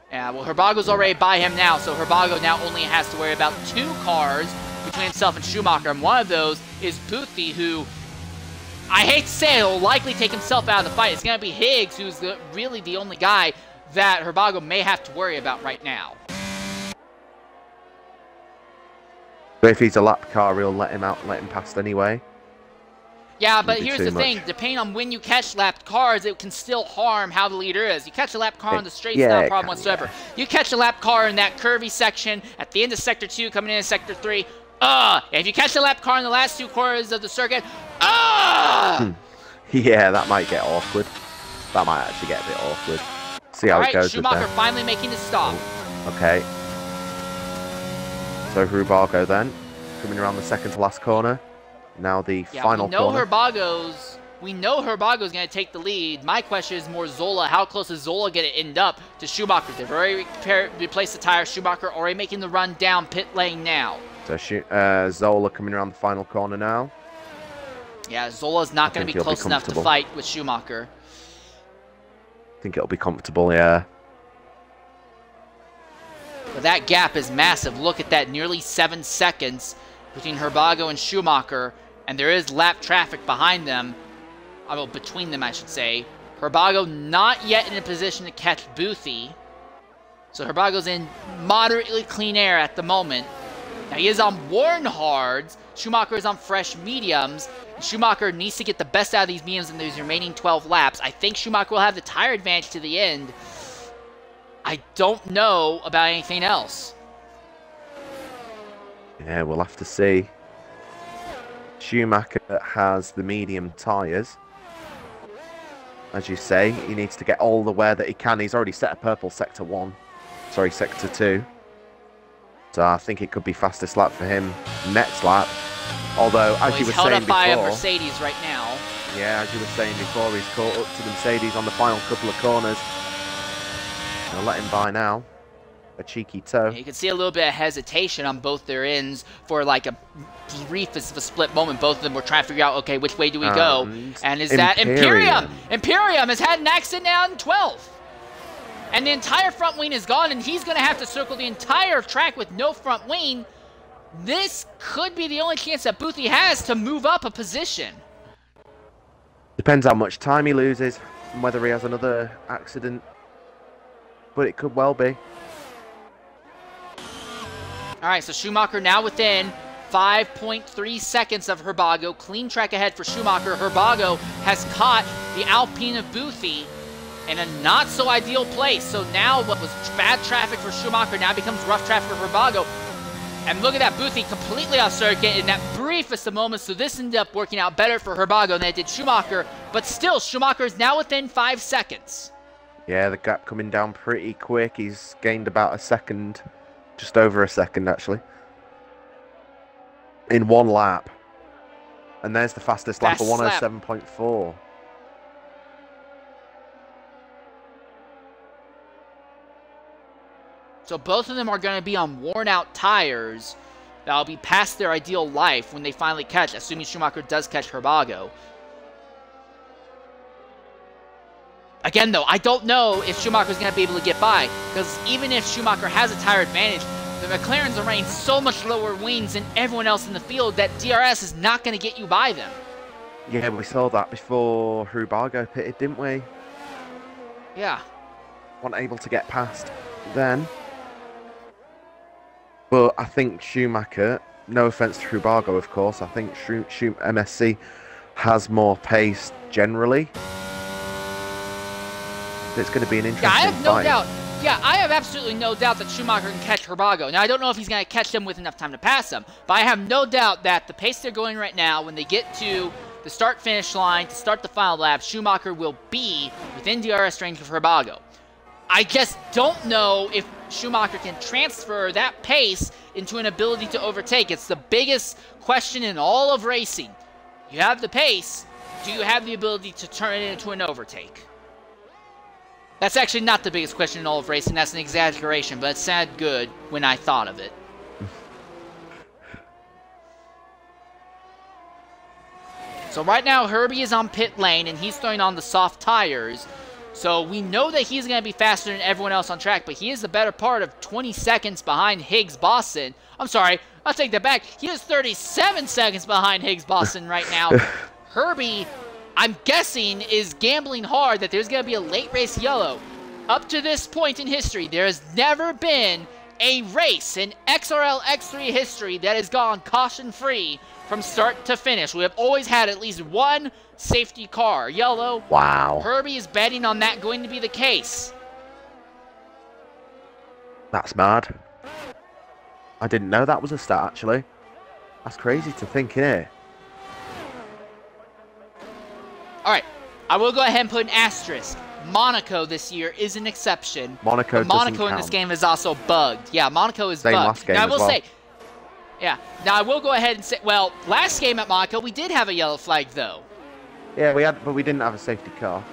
Yeah, well, Herbago's already by him now, so Herbago now only has to worry about 2 cars between himself and Schumacher, and one of those is Boothie, who, I hate to say it, will likely take himself out of the fight. It's going to be Higgs, who's really the only guy that Herbago may have to worry about right now. But if he's a lap car, he'll let him past anyway. Yeah, but here's the thing. Depending on when you catch lapped cars, it can still harm how the leader is. You catch a lap car on the straight, it's not a problem whatsoever. Yeah. You catch a lap car in that curvy section at the end of Sector 2, coming into Sector 3, if you catch a lap car in the last 2 quarters of the circuit, Yeah, that might get awkward. That might actually get a bit awkward. See how it goes with Schumacher that. finally making the stop. Okay. So Hrubago then, coming around the second to last corner. Now the final corner. We know Hurbago's going to take the lead. My question is more Zola. How close is Zola going to end up to Schumacher? They've already replaced the tire. Schumacher already making the run down pit lane now. So Zola coming around the final corner now. Yeah, Zola's not going to be close enough to fight with Schumacher. I think it'll be comfortable, yeah. But that gap is massive. Look at that, nearly 7 seconds between Hurbago and Schumacher. And there is lap traffic behind them. Well, between them, I should say. Hurbago not yet in a position to catch Boothie. So Hurbago's in moderately clean air at the moment. Now he is on worn hards. Schumacher is on fresh mediums. Schumacher needs to get the best out of these mediums in these remaining 12 laps. I think Schumacher will have the tire advantage to the end. I don't know about anything else. Yeah, we'll have to see. Schumacher has the medium tyres. As you say, he needs to get all the wear that he can. He's already set a purple sector 1. Sorry, sector 2. So I think it could be fastest lap for him next lap. Although, as you were saying before... He's held up by a Mercedes right now. Yeah, as you were saying before, he's caught up to the Mercedes on the final couple of corners. They'll let him by now. A cheeky toe. You can see a little bit of hesitation on both their ends for like a brief of a split moment. Both of them were trying to figure out, okay, which way do we go? And is that Imperium? Imperium has had an accident now in 12th. And the entire front wing is gone, and he's going to have to circle the entire track with no front wing. This could be the only chance that Boothie has to move up a position. Depends how much time he loses and whether he has another accident. But it could well be. All right, so Schumacher now within 5.3 seconds of Hurbago. Clean track ahead for Schumacher. Hurbago has caught the Alpine of Boothie in a not-so-ideal place. So now what was bad traffic for Schumacher now becomes rough traffic for Hurbago. And look at that, Boothie completely off circuit in that briefest of moments. So this ended up working out better for Hurbago than it did Schumacher. But still, Schumacher is now within 5 seconds. Yeah, the gap coming down pretty quick. He's gained about a second. Just over a second, actually. In one lap. And there's the fastest lap, a 107.4. So both of them are going to be on worn-out tires that'll be past their ideal life when they finally catch, assuming Schumacher does catch Hurbago. Again, though, I don't know if Schumacher's going to be able to get by, because even if Schumacher has a tire advantage, the McLarens are running so much lower wings than everyone else in the field that DRS is not going to get you by them. Yeah, we saw that before Hurbago pitted, didn't we? Yeah. Weren't able to get past then. But I think Schumacher, no offence to Hurbago, of course, I think MSC has more pace generally. It's going to be an interesting fight. I have no fight. doubt. Yeah, I have absolutely no doubt that Schumacher can catch Hurbago. Now, I don't know if he's going to catch them with enough time to pass them, but I have no doubt that the pace they're going right now, when they get to the start-finish line to start the final lap, Schumacher will be within DRS range of Hurbago. I just don't know if Schumacher can transfer that pace into an ability to overtake. It's the biggest question in all of racing. You have the pace. Do you have the ability to turn it into an overtake? That's actually not the biggest question in all of racing. That's an exaggeration, but it sounded good when I thought of it. So right now, Herbie is on pit lane, and he's throwing on the soft tires. So we know that he's going to be faster than everyone else on track, but he is the better part of 20 seconds behind Higgs Boston. I'm sorry, I'll take that back. He is 37 seconds behind Higgs Boston right now. Herbie, I'm guessing, is gambling hard that there's going to be a late race yellow. Up to this point in history, there has never been a race in XRL X3 history that has gone caution-free from start to finish. We have always had at least one safety car yellow. Wow. Herbie is betting on that going to be the case. That's mad. I didn't know that was a stat, actually. That's crazy to think, innit? All right, I will go ahead and put an asterisk. Monaco this year is an exception. Monaco in this game is also bugged. Yeah, Monaco is Same bugged. last game now, I as will well. say, yeah. Now, I will go ahead and say, well, last game at Monaco, we did have a yellow flag, though. Yeah, we had, but we didn't have a safety car.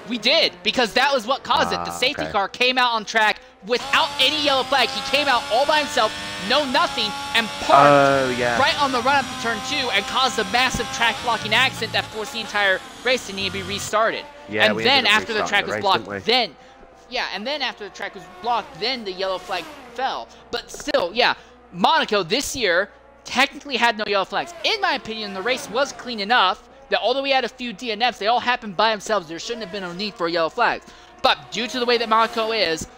We did, because that was what caused it. The safety car came out on track without any yellow flag. He came out all by himself, nothing, and parked right on the run-up to turn 2 and caused a massive track-blocking accident that forced the entire race to need to be restarted. Yeah, and then after the track was blocked, then after the track was blocked, then the yellow flag fell. But still, yeah, Monaco this year technically had no yellow flags. In my opinion, the race was clean enough that although we had a few DNFs, they all happened by themselves. There shouldn't have been a need for a yellow flag. But due to the way that Monaco is,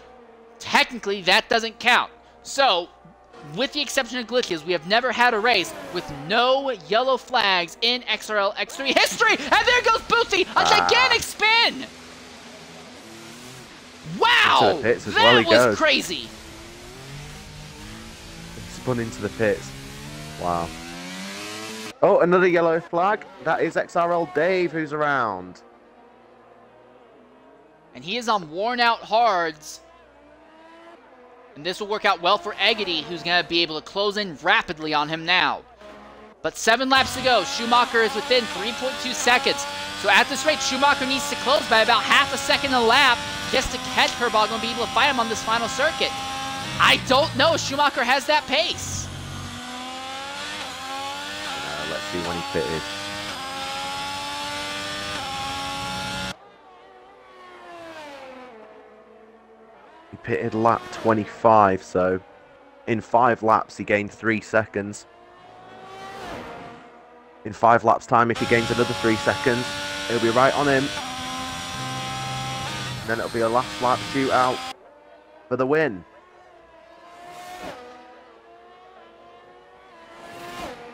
technically that doesn't count. So, with the exception of glitches, we have never had a race with no yellow flags in XRL X3 history. And there goes Boothie, a gigantic spin. Wow, that was crazy. Spun into the pits. Wow. Oh, another yellow flag. That is XRL Dave who's around. And he is on worn out hards. And this will work out well for Eggity, who's going to be able to close in rapidly on him now. But 7 laps to go. Schumacher is within 3.2 seconds. So at this rate, Schumacher needs to close by about half a second a lap just to catch Herbogle and be able to fight him on this final circuit. I don't know if Schumacher has that pace. Let's see when he pitted. He pitted lap 25, so in 5 laps he gained 3 seconds. In 5 laps time, if he gains another 3 seconds, it'll be right on him. And then it'll be a last lap shootout for the win.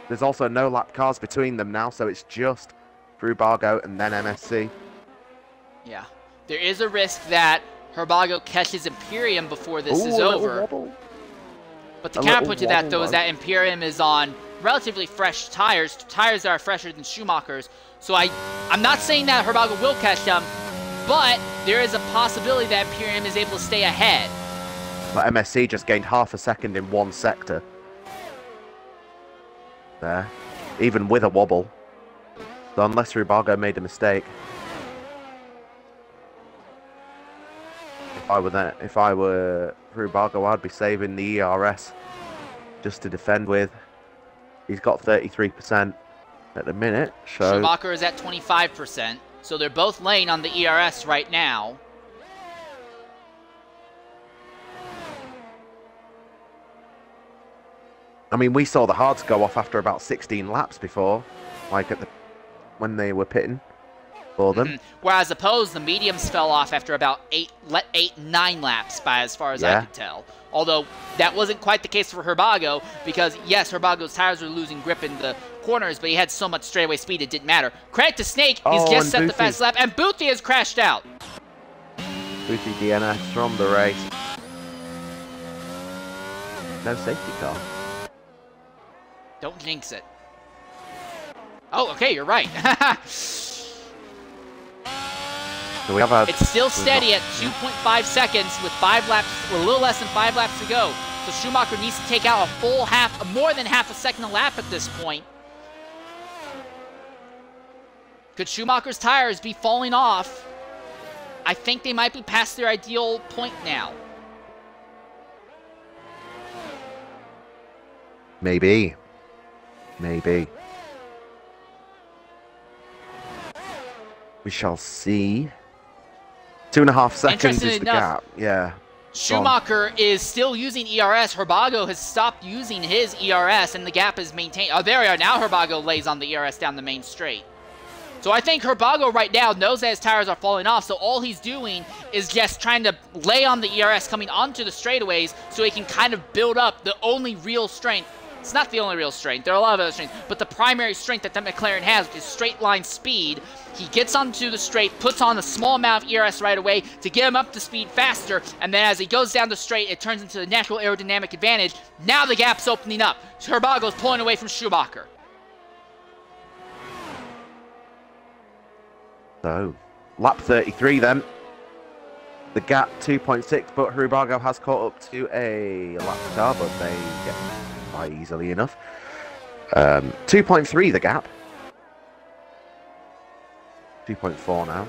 There's also no lap cars between them now, so it's just Herbogle and then MSC. Yeah. There is a risk that Herbogle catches Imperium before this is over. But the counterpoint to that, though, is that Imperium is on relatively fresh tires. Tires that are fresher than Schumacher's. So I'm not saying that Herbogle will catch them, but there is a possibility that Imperium is able to stay ahead. But MSC just gained half a second in one sector. There, even with a wobble. So unless Herbogle made a mistake. If I were Herbogle, I'd be saving the ERS just to defend with. He's got 33% at the minute. So Schumacher is at 25%. So they're both laying on the ERS right now. I mean, we saw the hards go off after about 16 laps before, like when they were pitting for them. Whereas opposed, the mediums fell off after about 9 laps, by as far as I could tell. Although that wasn't quite the case for Herbogle, because yes, Herbogle's tires were losing grip in the corners, but he had so much straightaway speed it didn't matter. Credit to Snake, he's just set the fast lap, and Boothie has crashed out. Boothie DNS from the race. No safety car. Don't jinx it. Oh, okay, you're right. So we have it's still steady at 2.5 seconds with 5 laps, or a little less than 5 laps to go. So Schumacher needs to take out more than half a second a lap at this point. Could Schumacher's tires be falling off? I think they might be past their ideal point now. Maybe. Maybe. We shall see. 2.5 seconds is the gap. Yeah. Schumacher is still using ERS. Herbogle has stopped using his ERS, and the gap is maintained. Oh, there we are. Now Herbogle lays on the ERS down the main straight. So I think Herbogle right now knows that his tires are falling off, so all he's doing is just trying to lay on the ERS coming onto the straightaways so he can kind of build up the only real strength. It's not the only real strength. There are a lot of other strengths, but the primary strength that McLaren has, which is straight line speed. He gets onto the straight, puts on a small amount of ERS right away to get him up to speed faster, and then as he goes down the straight, it turns into the natural aerodynamic advantage. Now the gap's opening up. Herbogle's pulling away from Schumacher. So, lap 33 then. The gap 2.6, but Hrubago has caught up to a lap car, but they get by easily enough. 2.3 the gap. 2.4 now.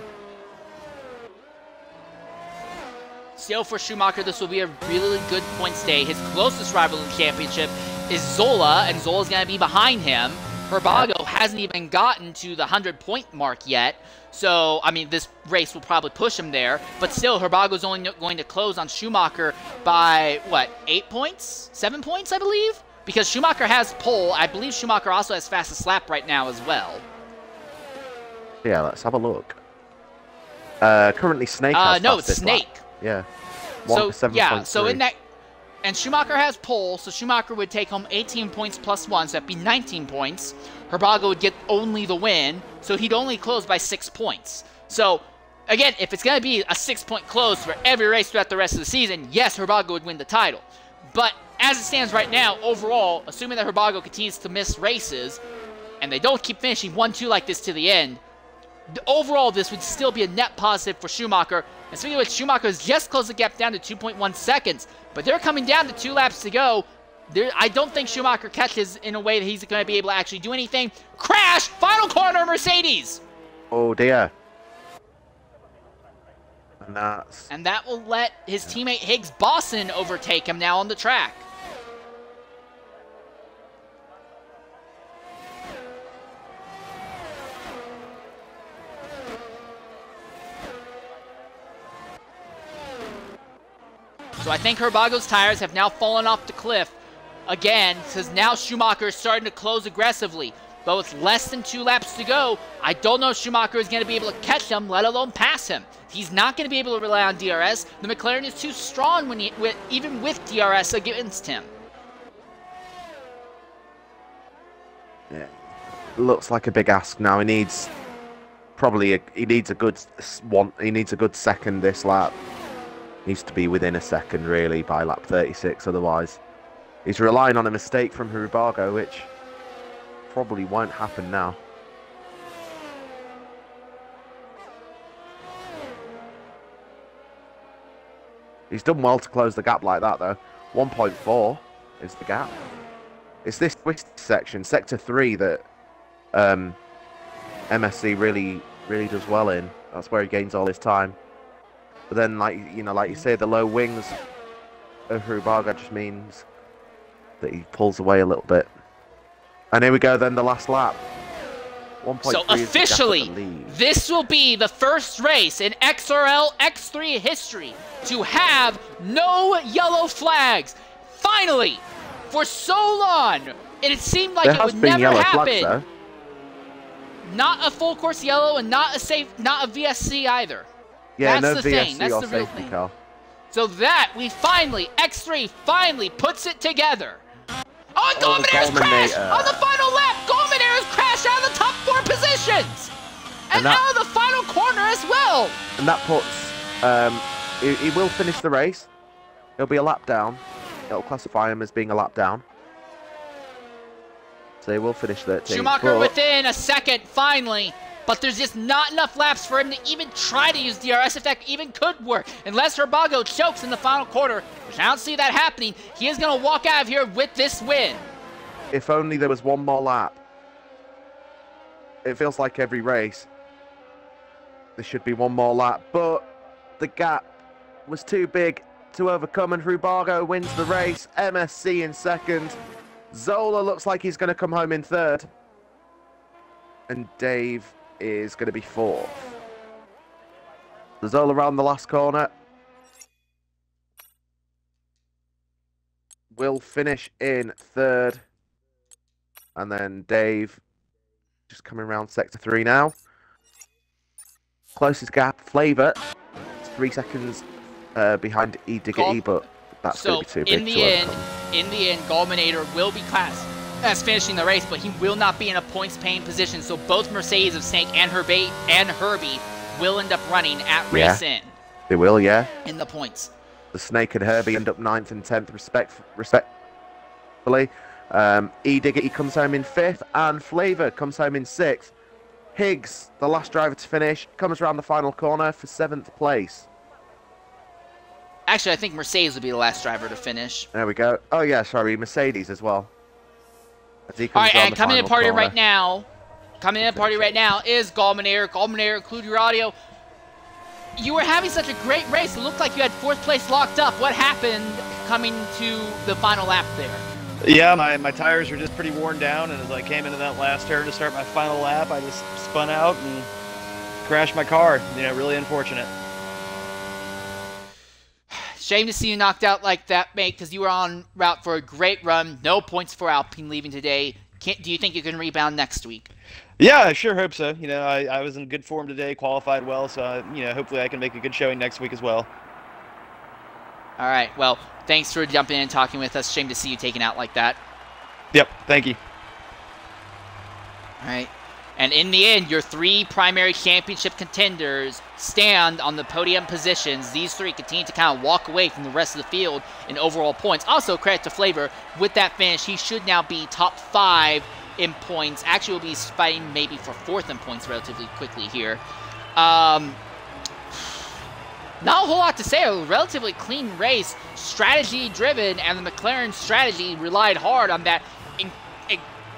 Still for Schumacher, this will be a really good points day. His closest rival in the championship is Zola, and Zola's going to be behind him. Hrubago hasn't even gotten to the 100-point mark yet. So, I mean, this race will probably push him there. But still, Hrubago's only going to close on Schumacher by, what, 8 points? 7 points, I believe? Because Schumacher has pole. I believe Schumacher also has fastest lap right now as well. Yeah, let's have a look. Currently, Snake has no, it's fastest Snake. lap. Yeah. So in that... And Schumacher has pole, so Schumacher would take home 18 points plus 1, so that'd be 19 points. Hrubago would get only the win, so he'd only close by 6 points. So, again, if it's going to be a 6-point close for every race throughout the rest of the season, yes, Hrubago would win the title. But as it stands right now, overall, assuming that Hrubago continues to miss races, and they don't keep finishing 1-2 like this to the end, overall, this would still be a net positive for Schumacher. And speaking of which, Schumacher has just closed the gap down to 2.1 seconds. But they're coming down to 2 laps to go. I don't think Schumacher catches in a way that he's going to be able to actually do anything. Crash! Final corner, Mercedes! Oh, dear. And that will let his teammate Higgs Bosson overtake him now on the track. So I think Hrubago's tires have now fallen off the cliff again, because now Schumacher is starting to close aggressively. But with less than 2 laps to go, I don't know if Schumacher is going to be able to catch him, let alone pass him. He's not going to be able to rely on DRS. The McLaren is too strong even with DRS against him. Yeah, looks like a big ask now. He needs a good second this lap. Needs to be within a second, really, by lap 36. Otherwise, he's relying on a mistake from Hrubago, which probably won't happen now. He's done well to close the gap like that, though. 1.4 is the gap. It's this twist section, sector 3, that MSC really does well in. That's where he gains all his time. But then, like you say, the low wings of Hrubago just means that he pulls away a little bit. And here we go, then the last lap. 1.3 so officially, this will be the first race in XRL X3 history to have no yellow flags. Finally, for so long, it seemed like it would never happen. Flags, not a full course yellow and not a VSC either. Yeah, that's no the VSC thing. That's or the real safety thing. car. So that X3 finally puts it together. Oh, Golmaner's crash on the final lap. Golmaner's crash out of the top 4 positions, and out of the final corner as well. And that puts he will finish the race. He'll be a lap down. It'll classify him as being a lap down. So he will finish 13th. Schumacher within a second finally. But there's just not enough laps for him to even try to use DRS if that even could work. Unless Hrubago chokes in the final quarter, which I don't see that happening, he is going to walk out of here with this win. If only there was one more lap. It feels like every race, there should be one more lap. But the gap was too big to overcome, and Hrubago wins the race. MSC in second. Zola looks like he's going to come home in third. And Dave is going to be fourth. Zola around the last corner. Will finish in third. And then Dave just coming around sector 3 now. Closest gap, Flavor. 3 seconds behind E Diggity, but that's going to be too big. In the end, Golminator will be classed as finishing the race, but he will not be in a points-paying position. So both Mercedes of Snake and Herbie will end up running at race end. They will, yeah. In the points. The Snake and Herbie end up 9th and 10th respectively. E Diggity comes home in 5th, and Flavor comes home in 6th. Higgs, the last driver to finish, comes around the final corner for 7th place. Actually, I think Mercedes would be the last driver to finish. There we go. Oh, yeah, sorry, Mercedes as well. As he All comes right, and coming in the party right now, is Galminator. Galminator, include your audio. You were having such a great race. It looked like you had 4th place locked up. What happened coming to the final lap there? Yeah, my tires were just pretty worn down, and as I came into that last turn to start my final lap, I just spun out and crashed my car. You know, really unfortunate. Shame to see you knocked out like that, mate, because you were on route for a great run. No points for Alpine leaving today. Do you think you can rebound next week? Yeah, I sure hope so. You know, I was in good form today, qualified well, so, you know, hopefully I can make a good showing next week as well. All right, well, thanks for jumping in and talking with us. Shame to see you taken out like that. Yep, thank you. All right. And in the end, your 3 primary championship contenders stand on the podium positions. These 3 continue to kind of walk away from the rest of the field in overall points. Also, credit to Flavor. With that finish, he should now be top 5 in points. Actually, will be fighting maybe for 4th in points relatively quickly here. Not a whole lot to say. A relatively clean race, strategy-driven, and the McLaren strategy relied hard on that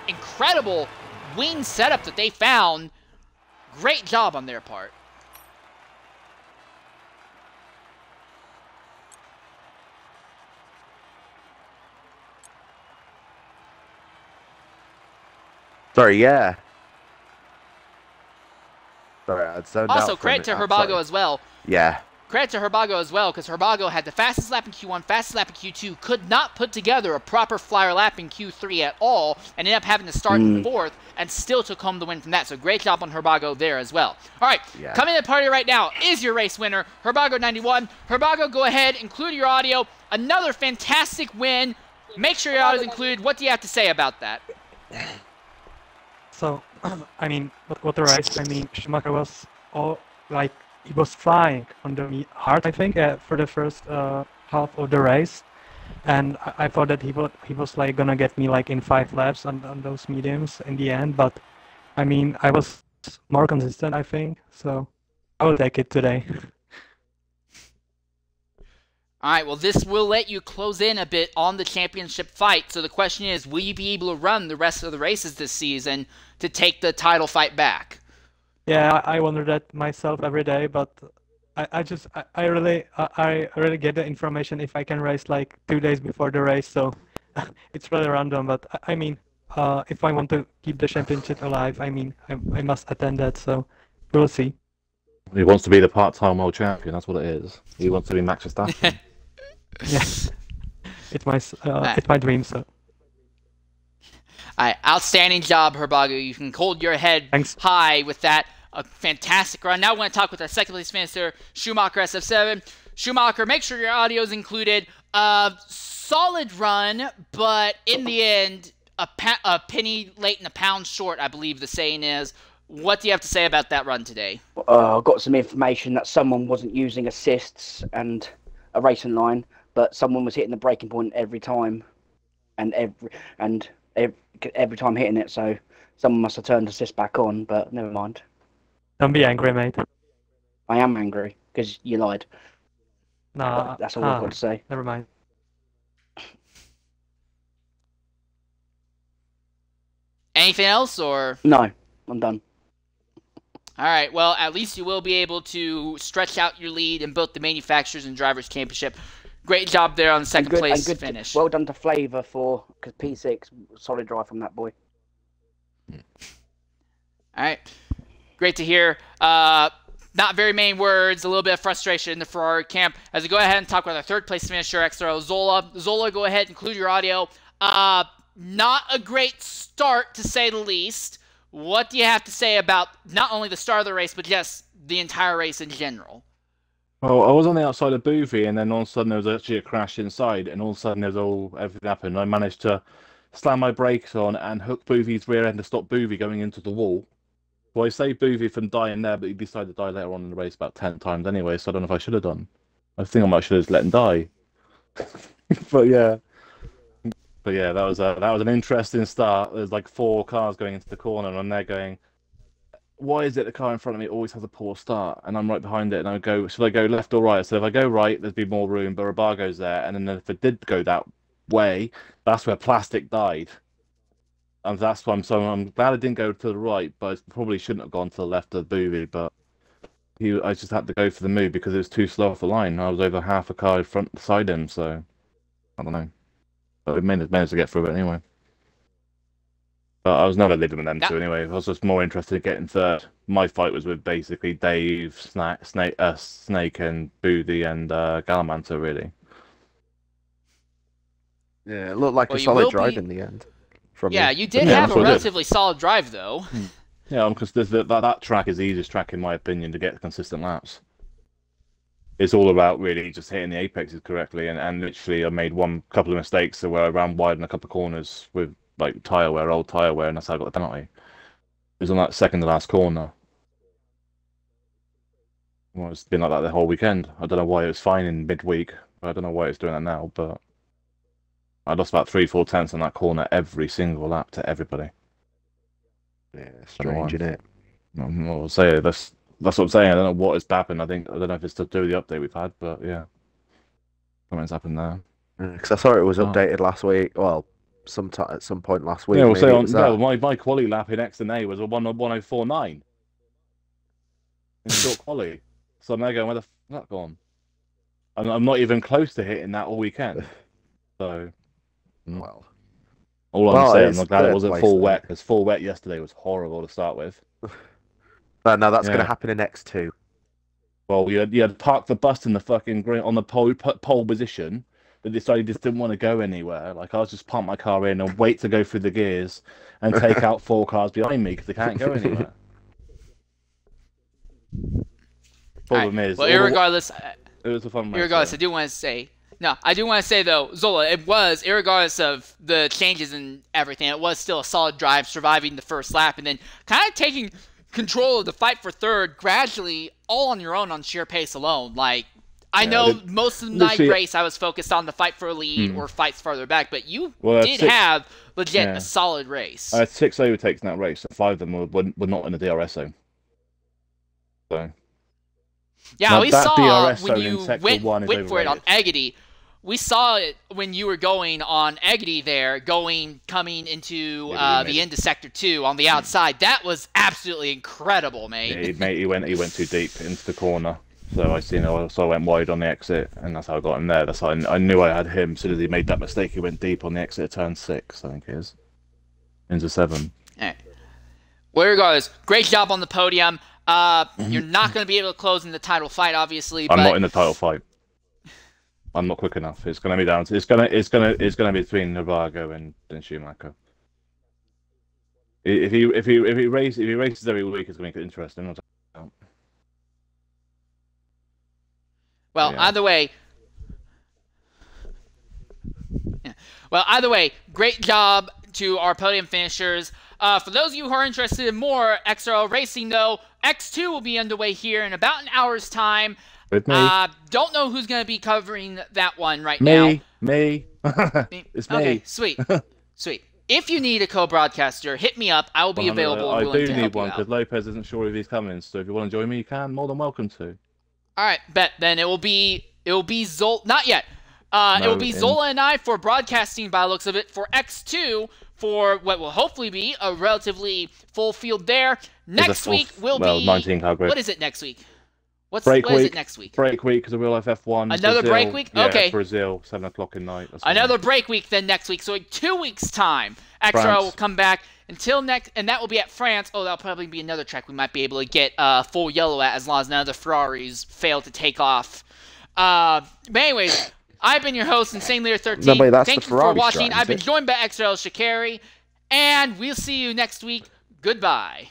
incredible wing setup that they found. Great job on their part. Sorry, yeah. Sorry, I'd zoned out. Also, credit to Herbago as well. Yeah. Credit to Herbago as well, because Herbago had the fastest lap in Q1, fastest lap in Q2, could not put together a proper flyer lap in Q3 at all, and ended up having to start in 4th, and still took home the win from that. So great job on Herbago there as well. All right, coming to the party right now is your race winner, Herbago91. Herbago, go ahead, include your audio. Another fantastic win. Make sure your audio is included. What do you have to say about that? So, I mean, what the race, I mean, Schumacher was he was flying on the hard, I think, for the first half of the race. And I thought that he was like gonna get me like in 5 laps on those mediums in the end, but I mean, I was more consistent, I think, so I will take it today. All right, well, this will let you close in a bit on the championship fight. So the question is, will you be able to run the rest of the races this season to take the title fight back? Yeah, I wonder that myself every day, but I really get the information if I can race like 2 days before the race, so it's really random. But I mean, if I want to keep the championship alive, I mean, I must attend that, so we'll see. He wants to be the part-time world champion. That's what it is. He wants to be Max Verstappen. Yes, it's my dream. So. All right, outstanding job, Herbago. You can hold your head high with that. A fantastic run. Now we're going to talk with our second place finisher, Schumacher SF7. Schumacher, make sure your audio is included. Solid run, but in the end, a penny late and a pound short, I believe the saying is. What do you have to say about that run today? I got some information that someone wasn't using assists and a racing line, but someone was hitting the braking point every time, and every time hitting it. So someone must have turned assist back on, but never mind. Don't be angry, mate. I am angry because you lied. Nah, that's all I've got to say. Never mind. Anything else, or? No, I'm done. All right, well, at least you will be able to stretch out your lead in both the Manufacturers and Drivers' Championship. Great job there on the second place finish. Well done to Flavor because P6, solid drive from that boy. All right, great to hear. Not very many words, a little bit of frustration in the Ferrari camp. As we go ahead and talk with our third place finisher, Extra Zola. Zola, go ahead, include your audio. Not a great start, to say the least. What do you have to say about not only the start of the race, but just the entire race in general? Well, I was on the outside of Boovie, and then all of a sudden there was actually a crash inside, and all of a sudden everything happened. I managed to slam my brakes on and hook Boovie's rear end to stop Boovie going into the wall. Well, I saved Boovie from dying there, but he decided to die later on in the race about 10 times anyway, so I don't know if I should have done. I think I might should have just let him die. But yeah, that was an interesting start. There's like 4 cars going into the corner, and they're going why is it the car in front of me always has a poor start, and I'm right behind it, and I go, should I go left or right? So if I go right, there'd be more room, but Rabargo's there, and then if it did go that way, that's where Plastic died. And that's why I'm glad I didn't go to the right, but I probably shouldn't have gone to the left of the Booby, but I just had to go for the move because it was too slow off the line. I was over half a car in front beside him, so I don't know. But we managed to get through it anyway. But I was never leading with them two anyway. I was just more interested in getting third. My fight was with basically Dave, Snake, and Booty and Gallimanter, really. Yeah, it looked like a solid drive in the end. You did have a relatively solid drive, though. Yeah, because that track is the easiest track, in my opinion, to get consistent laps. It's all about really just hitting the apexes correctly, and literally I made couple of mistakes where I ran wide in a couple of corners with like old tyre wear, and that's how I got the penalty. It was on that second to last corner. Well, it's been like that the whole weekend. I don't know why it was fine in midweek. I don't know why it's doing that now, but I lost about 3-4 tenths on that corner every single lap to everybody. Yeah, strange, isn't it? I'll say that's what I'm saying. I don't know what has happened. I don't know if it's to do with the update we've had, but yeah, something's happened there. Because I saw it was updated last week. Well, at some point last week. Yeah, we'll say my quali lap in X and A was a 1049 in short quali. So I'm there going, where the fuck that gone? I'm not even close to hitting that all weekend. So, well, all I'm saying, I'm glad it wasn't full wet, because full wet yesterday was horrible to start with. But no, that's going to happen in X2. Well, you had parked the bus in the fucking green on the pole position, but decided just didn't want to go anywhere. Like, I was just park my car in and wait to go through the gears and take out 4 cars behind me because they can't go anywhere. Problem is, well, irregardless, it was a fun race. Irregardless, I do want to say though, Zola, it was, irregardless of the changes and everything, it was still a solid drive, surviving the first lap, and then kind of taking control of the fight for third gradually, all on your own on sheer pace alone. Like, I know most of the night race I was focused on the fight for a lead or fights farther back, but you did have legit a solid race. I had 6 overtakes in that race, and 5 of them were not in the DRS zone. So. Yeah, now, we saw DRS when you went for it on Agony. We saw it when you were going on Agony there, coming into the end of Sector 2 on the outside. That was absolutely incredible, mate. Yeah, he went too deep into the corner. So I went wide on the exit, and that's how I got him there. That's how I knew I had him. As soon as he made that mistake, he went deep on the exit of turn 6, I think it is. Into 7. Right. Well, regardless, great job on the podium. You're not going to be able to close in the title fight, obviously. I'm not in the title fight. I'm not quick enough. It's going to be down to it's going to be between Navarro and Schumacher. If he races every week, it's going to make it interesting. Well, either way. Yeah. Well, either way, great job to our podium finishers. For those of you who are interested in more XRL racing, though, X2 will be underway here in about an hour's time. With me. Don't know who's going to be covering that one now. Me. It's me. Okay, sweet. Sweet. If you need a co-broadcaster, hit me up. I will be available and willing to help you out. I do need one because Lopez isn't sure if he's coming. So if you want to join me, you can. More than welcome to. All right, bet. Then it will be Zola. Not yet. It will be Zola and I for broadcasting, by the looks of it, for X2 for what will hopefully be a relatively full field there. Next week will be 19 car grid. What is it next week? What is it next week? Break week because of real life F1. Another Brazil, break week? Okay. Yeah, Brazil, 7 o'clock at night. Another break week then next week. So in 2 weeks' time, XRL will come back until next, and that will be at France. Oh, that'll probably be another track we might be able to get full yellow at as long as none of the Ferraris fail to take off. But anyways, I've been your host, Insane Leader 13. Thank you for watching. I've been joined by XRL Shikari, and we'll see you next week. Goodbye.